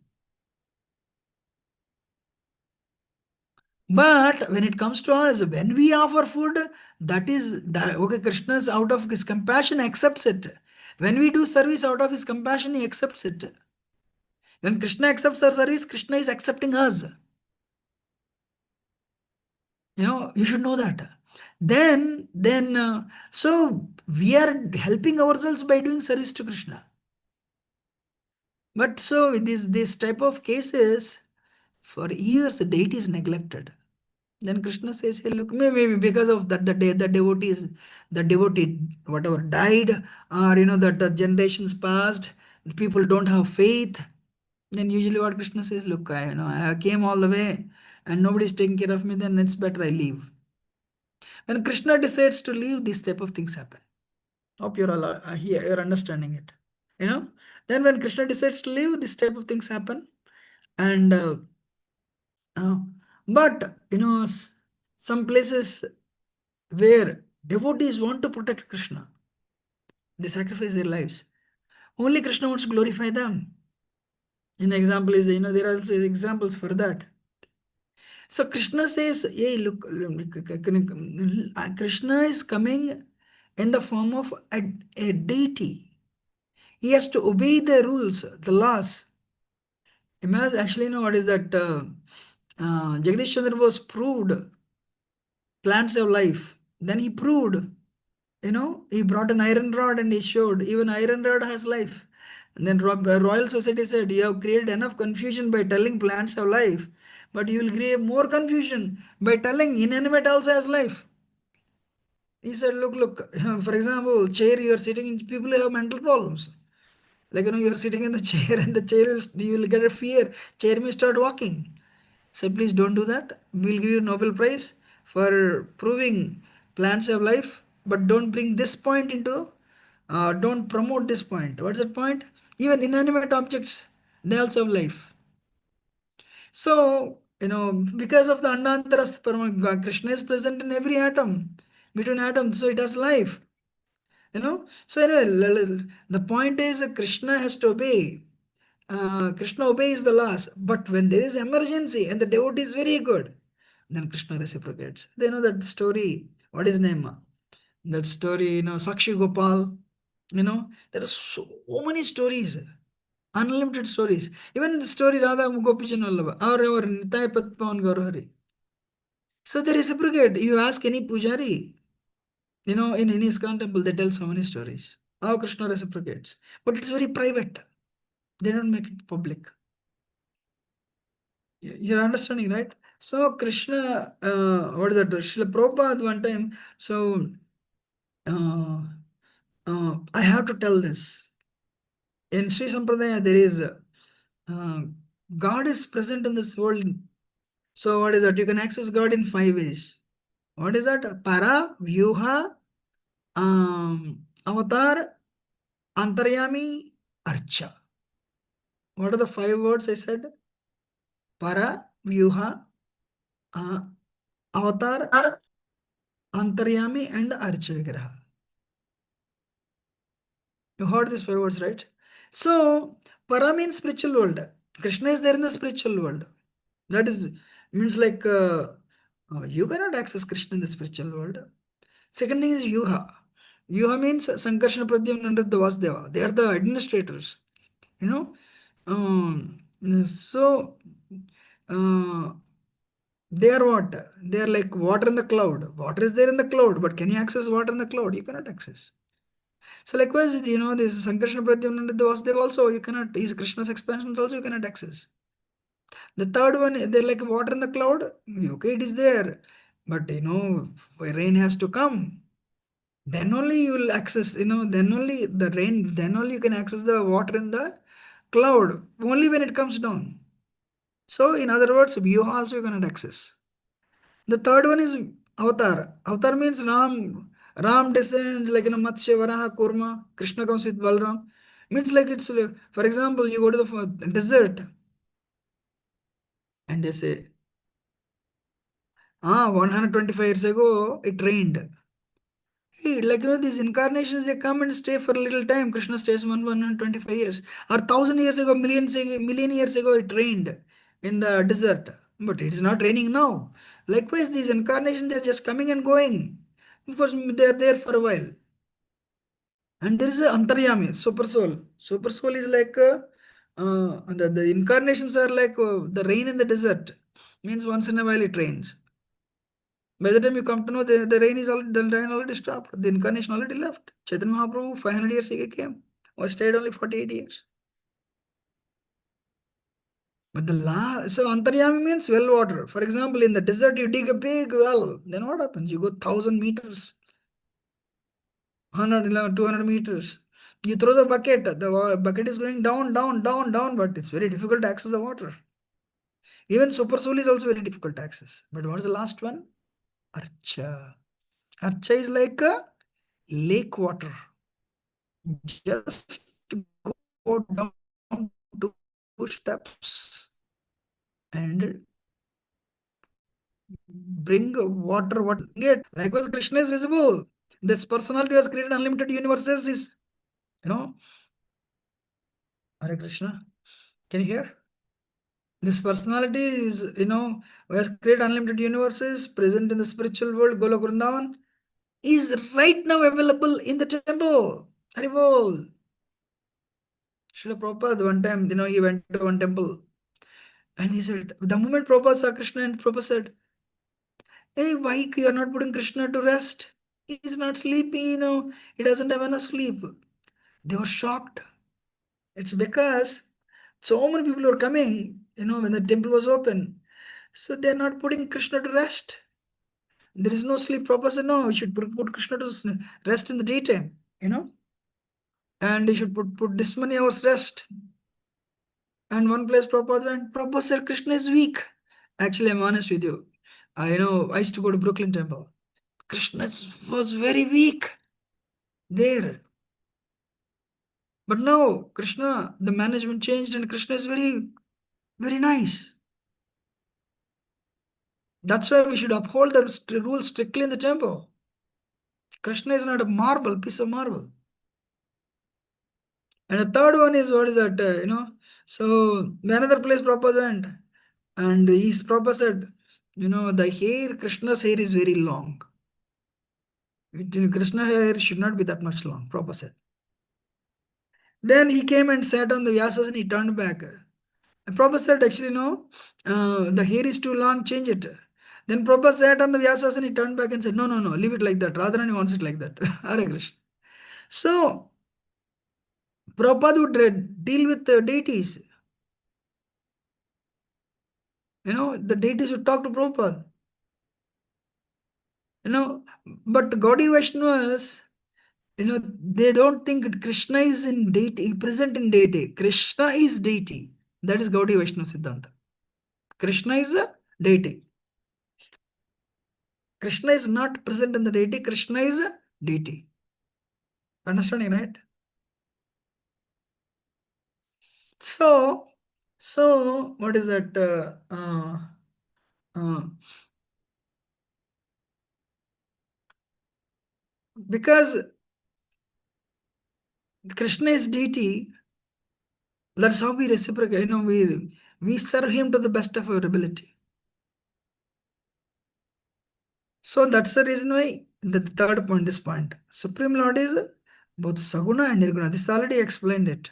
But when it comes to us, when we offer food, that is that okay, Krishna is out of his compassion accepts it. When we do service out of his compassion, he accepts it. When Krishna accepts our service, Krishna is accepting us. You should know that. So we are helping ourselves by doing service to Krishna. But so this type of cases, for years the deity is neglected. Then Krishna says, hey, look, maybe because of that, the devotee, whatever died, or that the generations passed, people don't have faith. Then usually what Krishna says, look, I came all the way and nobody's taking care of me, then it's better I leave. When Krishna decides to leave, these type of things happen. Hope you're all here, you're understanding it. Then when Krishna decides to leave, this type of things happen. And but some places where devotees want to protect Krishna, they sacrifice their lives. Only Krishna wants to glorify them. An example is, there are also examples for that. So Krishna says, hey, look, Krishna is coming in the form of a deity. He has to obey the rules, the laws. Imagine, actually, what is that? Jagdish Chandra Bose proved plants have life. Then he proved, he brought an iron rod and he showed even iron rod has life. And then Royal Society said, you have created enough confusion by telling plants have life, but you will create more confusion by telling inanimate also has life. He said, look, for example, chair you are sitting in, people have mental problems. Like, you're sitting in the chair and the chair you will get a fear. Chair may start walking. So please don't do that. We'll give you Nobel Prize for proving plants have life, but don't bring this point into, don't promote this point. What's that point? Even inanimate objects, they also have life. So, because of the Andantaras Parama, Krishna is present in every atom, between atoms, so it has life. So anyway, the point is Krishna has to obey. Krishna obeys the laws, but when there is emergency and the devotee is very good, then Krishna reciprocates. They know that story. What is name? That story, Sakshi Gopal. There are so many stories, unlimited stories. Even the story Radha Gopichan Vallabha or Nitai Patpavan Gaurhari. So they reciprocate. You ask any pujari, in any ISKCON temple, they tell so many stories. How Krishna reciprocates. But it's very private. They don't make it public. You're understanding, right? So Krishna, what is that? Srila Prabhupada one time, so I have to tell this. In Sri Sampradaya, there is God is present in this world. So what is that? You can access God in 5 ways. What is that? Para, Vyuha, Avatar, Antaryami, Archa. What are the 5 words I said? Para, Vyuha, Avatar, Antaryami, and Archa Vigraha. You heard these 5 words, right? So, Para means spiritual world. Krishna is there in the spiritual world. That is means like you cannot access Krishna in the spiritual world. Second thing is Yuha. Yuha means Sankarsana Pradyumna and the Vasudeva. They are the administrators. You know. So they are what? They are like water in the cloud. Water is there in the cloud, but can you access water in the cloud? You cannot access. So likewise, this Sankarsana Pradyumna and the Vasudeva also you cannot. These Krishna's expansions also you cannot access. The third one, they're like water in the cloud. Okay, it is there. But rain has to come. Then only you will access, then only the rain, then only you can access the water in the cloud. Only when it comes down. So, in other words, you also cannot access. The third one is avatar. Avatar means Ram. Ram descends like Matsya, Varaha, Kurma. Krishna comes with Balram. Means like it's, for example, you go to the desert and they say, 125 years ago, it rained. Hey, like these incarnations, they come and stay for a little time. Krishna stays 125 years. Or 1,000 years ago, million years ago, it rained in the desert. But it is not raining now. Likewise, these incarnations, they are just coming and going. Because they are there for a while. And there is a Antaryami, super soul. Super soul is like the incarnations are like the rain in the desert. Means once in a while it rains. By the time you come to know the rain already stopped. The incarnation already left. Chaitanya Mahaprabhu 500 years ago came. Or stayed only 48 years. But so Antaryami means well water. For example, in the desert you dig a big well. Then what happens? You go 1,000 meters, 100, 200 meters. You throw the bucket. The bucket is going down, down, down, down. But it's very difficult to access the water. Even super soul is also very difficult to access. But what is the last one? Archa. Archa is like a lake water. Just go down 2 steps and bring water. What get? Likewise, Krishna is visible. This personality has created unlimited universes. Is Hare Krishna. Can you hear? This personality is who has created unlimited universes, present in the spiritual world, Golok Vrindavan, is right now available in the temple. Haribol. Srila Prabhupada, one time, he went to one temple and he said, the moment Prabhupada saw Krishna, and Prabhupada said, hey, why you are not putting Krishna to rest? He's not sleeping, he doesn't have enough sleep. They were shocked. It's because so many people were coming, when the temple was open. So they're not putting Krishna to rest. There is no sleep. Prabhupada said, no, we should put Krishna to rest in the daytime, and you should put this many hours rest. And one place Prabhupada went, Prabhupada said Krishna is weak. Actually, I'm honest with you. I used to go to Brooklyn Temple. Krishna was very weak there. But now, Krishna, the management changed and Krishna is very, very nice. That's why we should uphold the rules strictly in the temple. Krishna is not a piece of marble. And the third one is, what is that, so another place Prabhupada went. And his Prabhupada said, the hair, Krishna's hair is very long. Krishna hair should not be that much long, Prabhupada said. Then he came and sat on the Vyasas and he turned back. And Prabhupada said, actually, no, the hair is too long, change it. Then Prabhupada sat on the Vyasas and he turned back and said, no, leave it like that. Radharani wants it like that. Hare Krishna. So, Prabhupada would deal with the deities. The deities would talk to Prabhupada. But Gaudiya Vaishnavas, they don't think Krishna is in deity, present in deity. Krishna is deity. That is Gaudiya Vaishnava Siddhanta. Krishna is a deity. Krishna is not present in the deity. Krishna is a deity. Understanding, right? So what is that? Because Krishna is deity, that's how we reciprocate. We serve him to the best of our ability. So that's the reason why the third point, this point, Supreme Lord is both Saguna and Nirguna. This already explained it.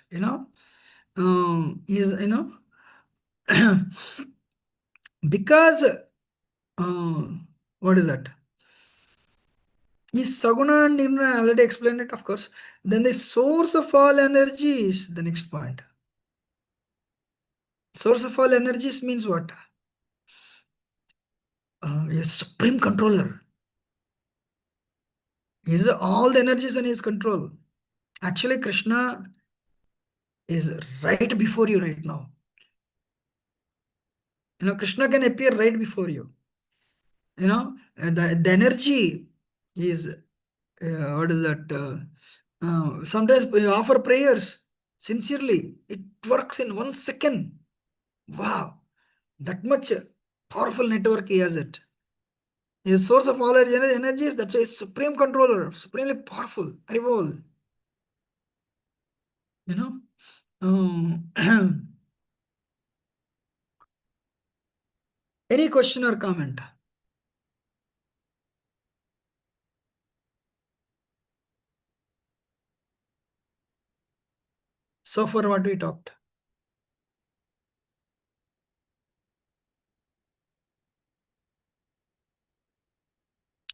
Is because what is that? Is Saguna and Nirguna, I already explained it, of course. Then the source of all energy is the next point. Source of all energies means what? Is supreme controller. He is all the energies in his control. Actually, Krishna is right before you right now. Krishna can appear right before you. The energy is, what is that? Sometimes we offer prayers sincerely. It works in 1 second. Wow. That much powerful network he has it. He is source of all our energies. That's why he's supreme controller, supremely powerful. Haribol. Any question or comment? So far what we talked.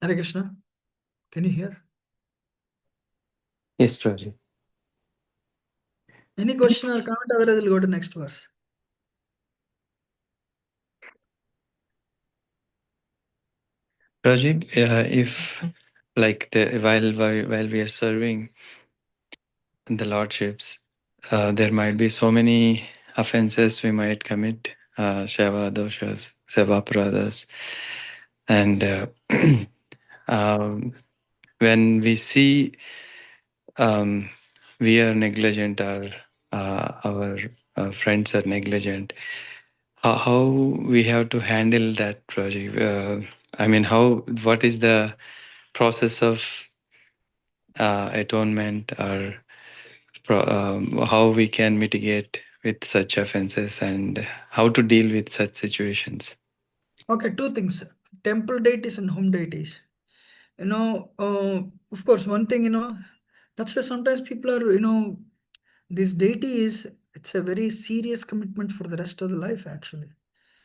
Hare Krishna. Can you hear? Yes, Prabhuji. Any question or comment? Otherwise, we'll go to next verse. Prabhuji, if like while we are serving the lordships, there might be so many offenses we might commit, Shava doshas, Seva pradas, and when we see we are negligent or our friends are negligent, how we have to handle that project? What is the process of atonement, or how we can mitigate with such offenses, and how to deal with such situations? Okay, two things. Temple deities and home deities. Of course, one thing, that's why sometimes people are, this deity it's a very serious commitment for the rest of the life, actually.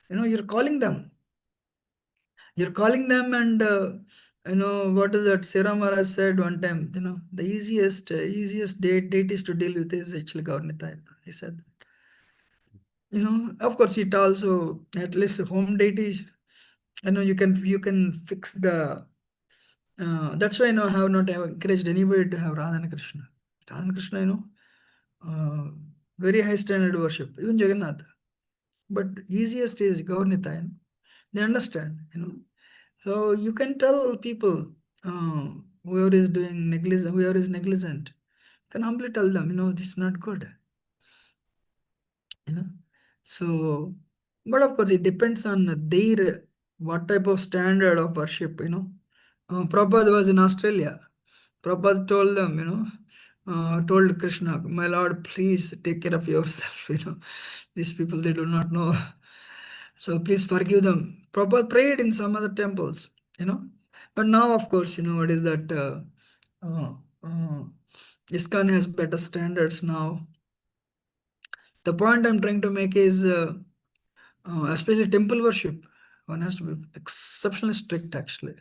You're calling them. You're calling them and, what is that? Sira Maharaj said one time, the easiest deities to deal with is actually Gaurnita. He said, of course, it also, at least home deities, you can fix the, that's why I have not encouraged anybody to have Radha and Krishna. Radha and Krishna, very high standard worship, even Jagannath. But easiest is Gaurnita, they understand, So you can tell people, whoever is negligent, can humbly tell them, this is not good. So, but of course, it depends on their what type of standard of worship. Prabhupada was in Australia. Prabhupada told them, told Krishna, my Lord, please take care of yourself. These people, they do not know. So please forgive them. Prabhupada prayed in some other temples, But now, of course, what is that? ISKCON has better standards now. The point I'm trying to make is, especially temple worship, one has to be exceptionally strict, actually.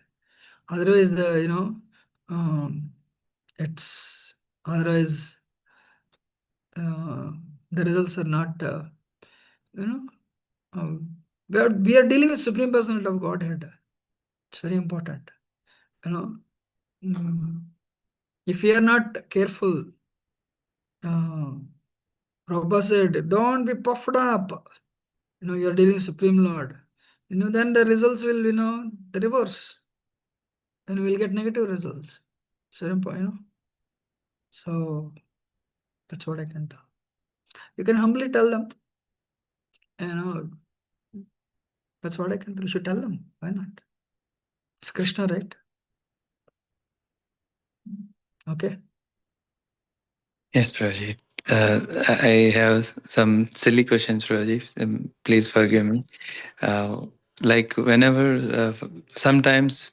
Otherwise, it's otherwise the results are not, you know, we are dealing with Supreme Personality of Godhead. It's very important, Mm, If you are not careful, Prabhupada said, don't be puffed up. You're dealing with Supreme Lord. Then the results will, the reverse. And we'll get negative results. So, So that's what I can tell. You can humbly tell them, that's what I can tell. You should tell them. Why not? It's Krishna, right? Okay. Yes, Prabhuji. I have some silly questions, Prabhuji. Please forgive me. Like whenever, sometimes,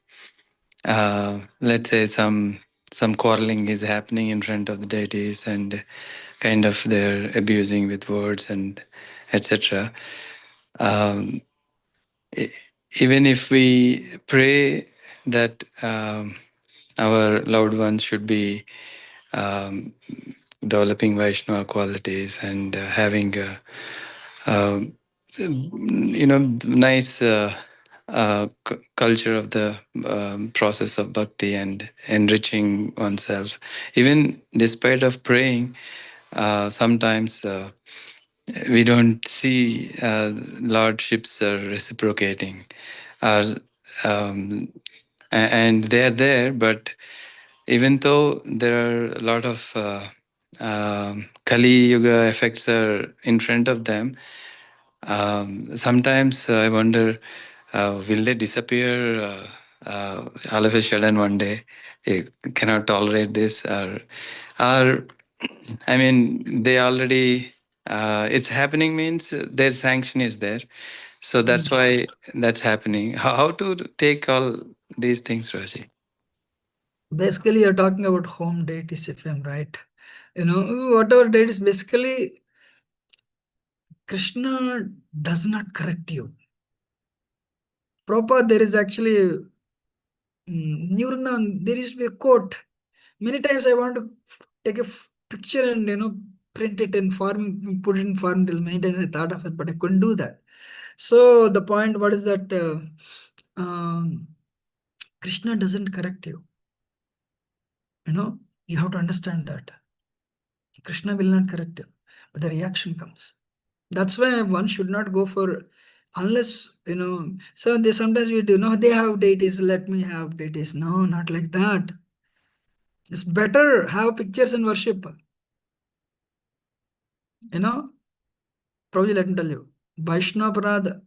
let's say some quarreling is happening in front of the deities, and kind of they're abusing with words and etc. Um, e- Even if we pray that our loved ones should be um, developing Vaishnava qualities and having um, nice culture of the process of bhakti and enriching oneself. Even despite of praying, sometimes we don't see lordships reciprocating. Or, um, and they're there, but even though there are a lot of Kali Yuga effects are in front of them, sometimes I wonder, will they disappear all of a sudden one day? They cannot tolerate this, or I mean, they already. It's happening means their sanction is there, so that's why that's happening. How to take all these things, Raji? Basically, you're talking about home deities, if I'm right. Whatever deities, basically, Krishna does not correct you. Proper, there is actually there used to be a quote. Many times I want to take a picture and print it in form, put it in form. Many times I thought of it, but I couldn't do that. So the point, what is that? Krishna doesn't correct you. You have to understand that Krishna will not correct you, but the reaction comes. That's why one should not go for, unless so they sometimes we do they have deities, let me have deities. No, not like that. It's better have pictures and worship. Probably let me tell you, Vaishnava Parad,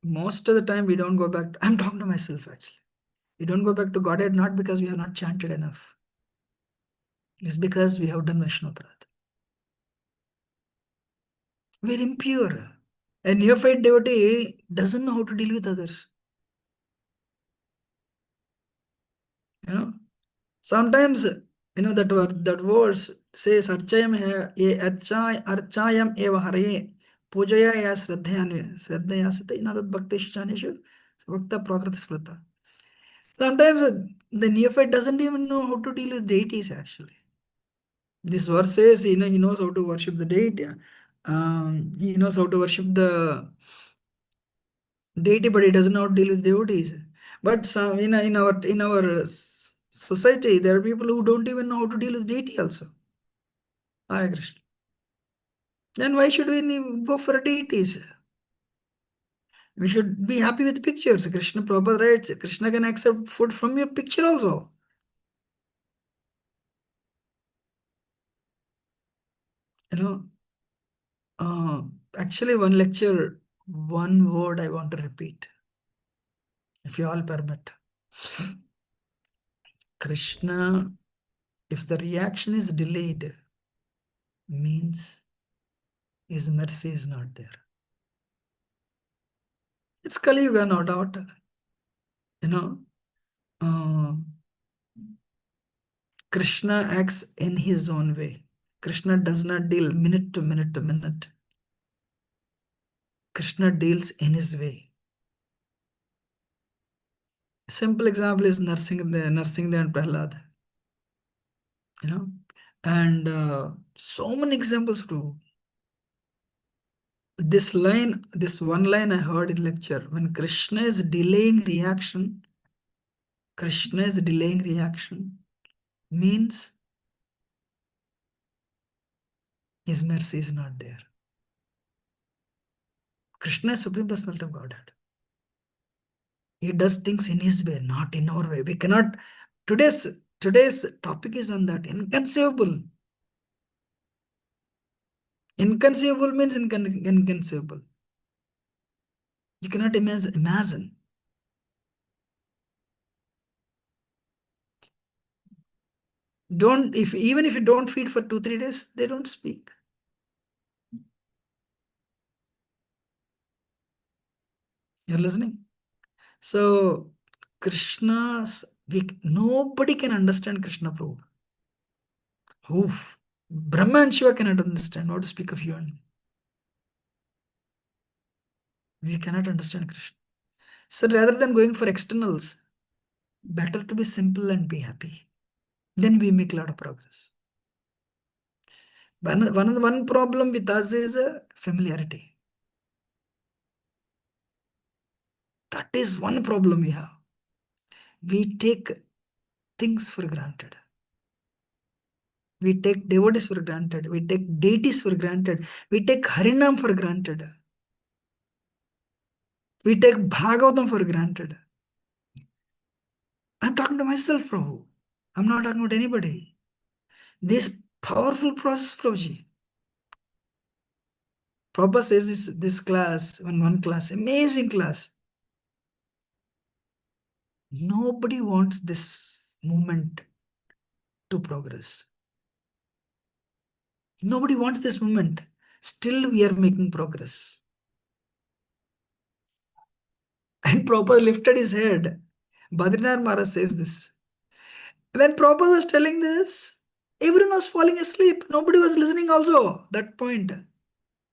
most of the time we don't go back. I'm talking to myself actually. We don't go back to Godhead not because we have not chanted enough. It's because we have done Vaishnava Parad. We're impure. A neophyte devotee doesn't know how to deal with others. Sometimes that words says archayam eva hare pujaya ya shraddhaya sate inadat bhakti shanishu bhakta prakriti smrita. Sometimes the neophyte doesn't even know how to deal with deities actually. This verse says he knows how to worship the deity. He knows how to worship the deity, but he doesn't know how to deal with devotees. But some in our society, there are people who don't even know how to deal with deity also. Hare Krishna. Then why should we go for deities? We should be happy with pictures. Krishna Prabhupada writes, Krishna can accept food from your picture also. Actually, one lecture, one word I want to repeat, if you all permit. Krishna, if the reaction is delayed, means his mercy is not there. It's Kali Yuga, no doubt. Krishna acts in his own way. Krishna does not deal minute to minute to minute. Krishna deals in his way. A simple example is Narsinghdev and Prahlad. And so many examples too. This one line I heard in lecture, when Krishna is delaying reaction, means his mercy is not there. Krishna is Supreme Personality of Godhead. He does things in his way, not in our way. We cannot. Today's topic is on that. Inconceivable. Inconceivable means inconceivable. You cannot imagine. Even if you don't feed for 2-3 days, they don't speak. You're listening? So nobody can understand Krishna Prabhu. Brahma and Shiva cannot understand. Not to speak of you and me. We cannot understand Krishna. So rather than going for externals, better to be simple and be happy. Then we make a lot of progress. One problem with us is familiarity. That is one problem we have. We take things for granted. We take devotees for granted. We take deities for granted. We take Harinam for granted. We take Bhagavatam for granted. I'm talking to myself, Prabhu. I'm not talking about anybody. This powerful process, Prabhuji. Prabhupada says this class, one class, amazing class. Nobody wants this movement to progress. Nobody wants this movement. Still, we are making progress. And Prabhupada lifted his head. Badrinath Maharaj says this. When Prabhupada was telling this, everyone was falling asleep. Nobody was listening also, that point. And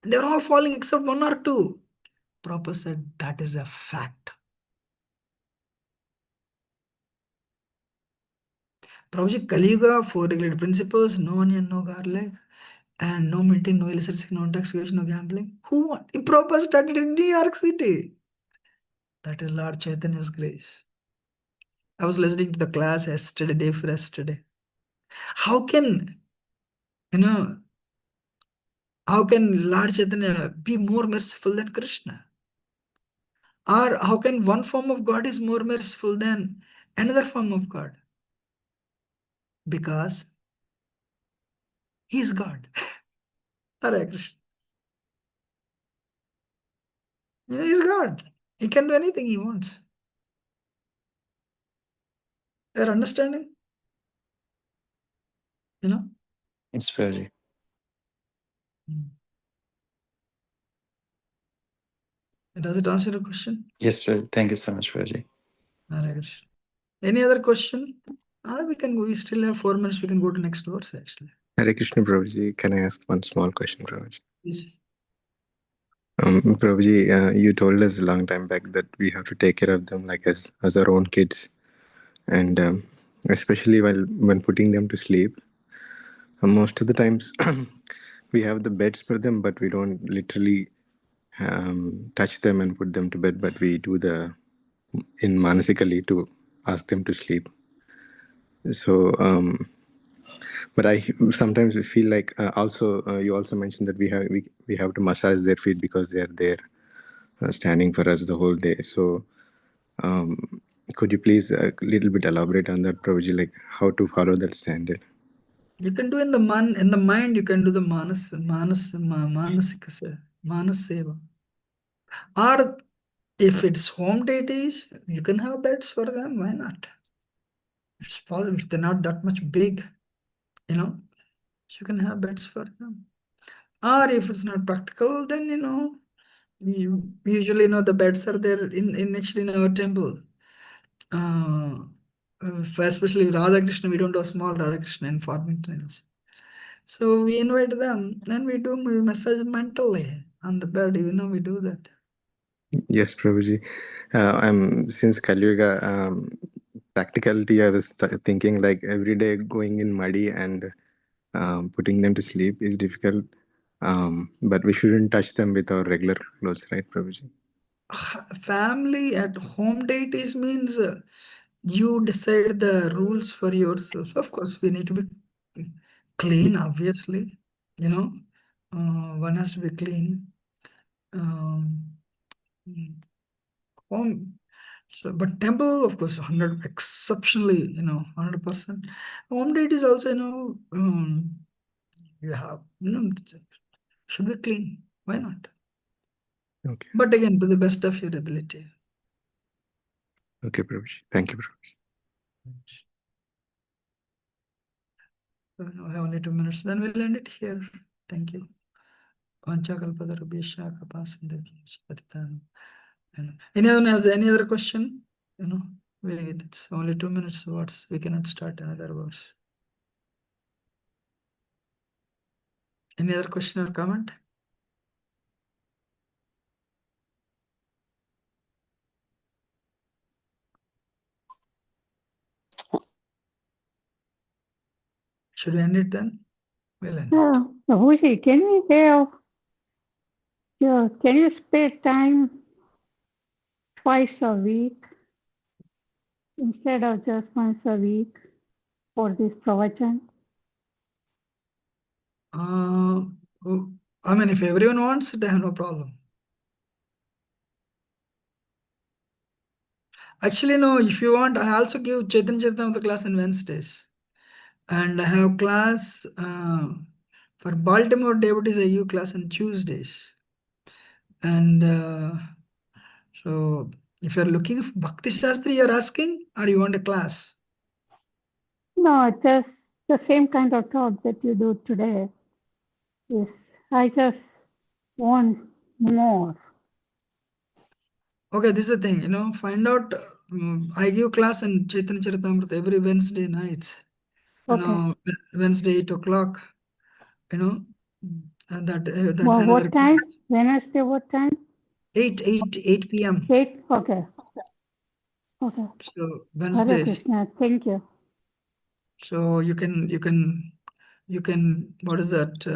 they were all falling except one or two. Prabhupada said, that is a fact. Prabhuji, Kali Yuga, 4 regulated principles, no onion, no garlic, and no meeting, no illicit, no intoxication, no gambling. Who want? Prabhupada started in New York City. That is Lord Chaitanya's grace. I was listening to the class yesterday, day for yesterday. How can Lord Chaitanya be more merciful than Krishna? Or how can one form of God is more merciful than another form of God? Because he is God. Hare Krishna. He is God. He can do anything he wants. You're understanding? It's Prabhuji. Does it answer your question? Yes, Prabhuji. Thank you so much, Prabhuji. Hare Krishna. Any other question? We still have 4 minutes. We can go to next verse actually. Hare Krishna, Prabhuji. Can I ask one small question, Prabhuji? Please. Prabhuji, you told us a long time back that we have to take care of them like as our own kids, and especially when putting them to sleep. Most of the times, we have the beds for them, but we don't literally touch them and put them to bed. But we do in manasikali to ask them to sleep. So, but I sometimes feel like you also mentioned that we have to massage their feet because they are there standing for us the whole day. So could you please a little bit elaborate on that, Prabhuji, like how to follow that standard? You can do in the mind. You can do the manas seva. Or if it's home deities, you can have beds for them. Why not? It's possible if they're not that much big, you can have beds for them. Or if it's not practical, then you usually the beds are there actually in our temple. Especially Radha Krishna, we don't have small Radha Krishna in Farmington Hills. So we invite them and we massage mentally on the bed, we do that. Yes, Prabhuji. Since Kali Yuga, practicality, I was thinking like every day going in muddy and putting them to sleep is difficult. But we shouldn't touch them with our regular clothes, right, Prabhuji? Family at home deities means You decide the rules for yourself. Of course, we need to be clean, obviously. One has to be clean. Home, so, but temple, of course, 100 exceptionally, 100%. Home date is also, you have, should be clean. Why not? Okay. But again, to the best of your ability. Okay, Prabhuji. Thank you, Prabhuji. I have only 2 minutes. Then we'll end it here. Thank you. Anyone has any other question? It's only 2 minutes. We cannot start another words. Any other question or comment? Should we end it then? We'll end it. Prabhuji, can you spare time twice a week instead of just once a week for this pravachan? I mean, if everyone wants it, I have no problem. Actually, no, if you want, I also give Chaitanya Charitamrita class on Wednesdays. And I have class for Baltimore devotees, I give class on Tuesdays. And so if you're looking for Bhakti Shastri, you're asking, or you want a class? No, just the same kind of talk that you do today. Yes, I just want more. Okay, this is the thing, find out. I give class in Chaitanya Charitamrita every Wednesday nights. Okay. Wednesday 8 o'clock. And that's Well, another what time? Wednesday, what time? 8 p.m. 8? Okay. Okay. So Hare Wednesdays. Krishna. Thank you. So you can what is that?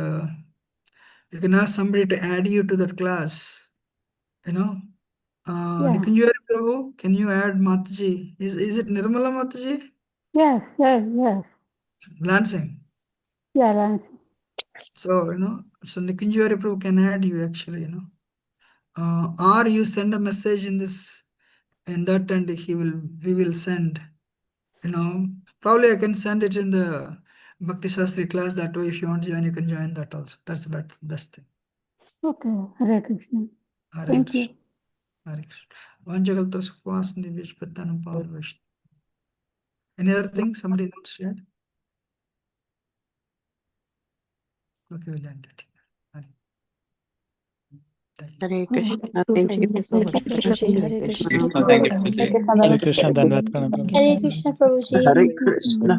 You can ask somebody to add you to that class. Yeah. Nikunjari Prabhu, can you add Mataji? Is it Nirmala Mataji? Yes. Lansing. Yeah, Lansing. So so Nikunjari Prabhu can add you actually, or you send a message in that, and we will send. Probably I can send it in the Bhakti Shastri class. That way, if you want to join, you can join that also. That's the best thing. Okay. Hare Krishna. Hare Thank Krishna. you. Hare Krishna. Vanjagalta Supasandi Vishpatanam Pavan Vishnu. Any other thing somebody wants to add? Okay, we'll end it. Hare. Thank you. Hare Krishna. Thank you so Thank you, much. Prabhuji. Hare Krishna. Thank you, Prabhuji. Hare Krishna, Dhanavad Pranam Prabhuji. Hare Krishna, Prabhuji. Hare Krishna.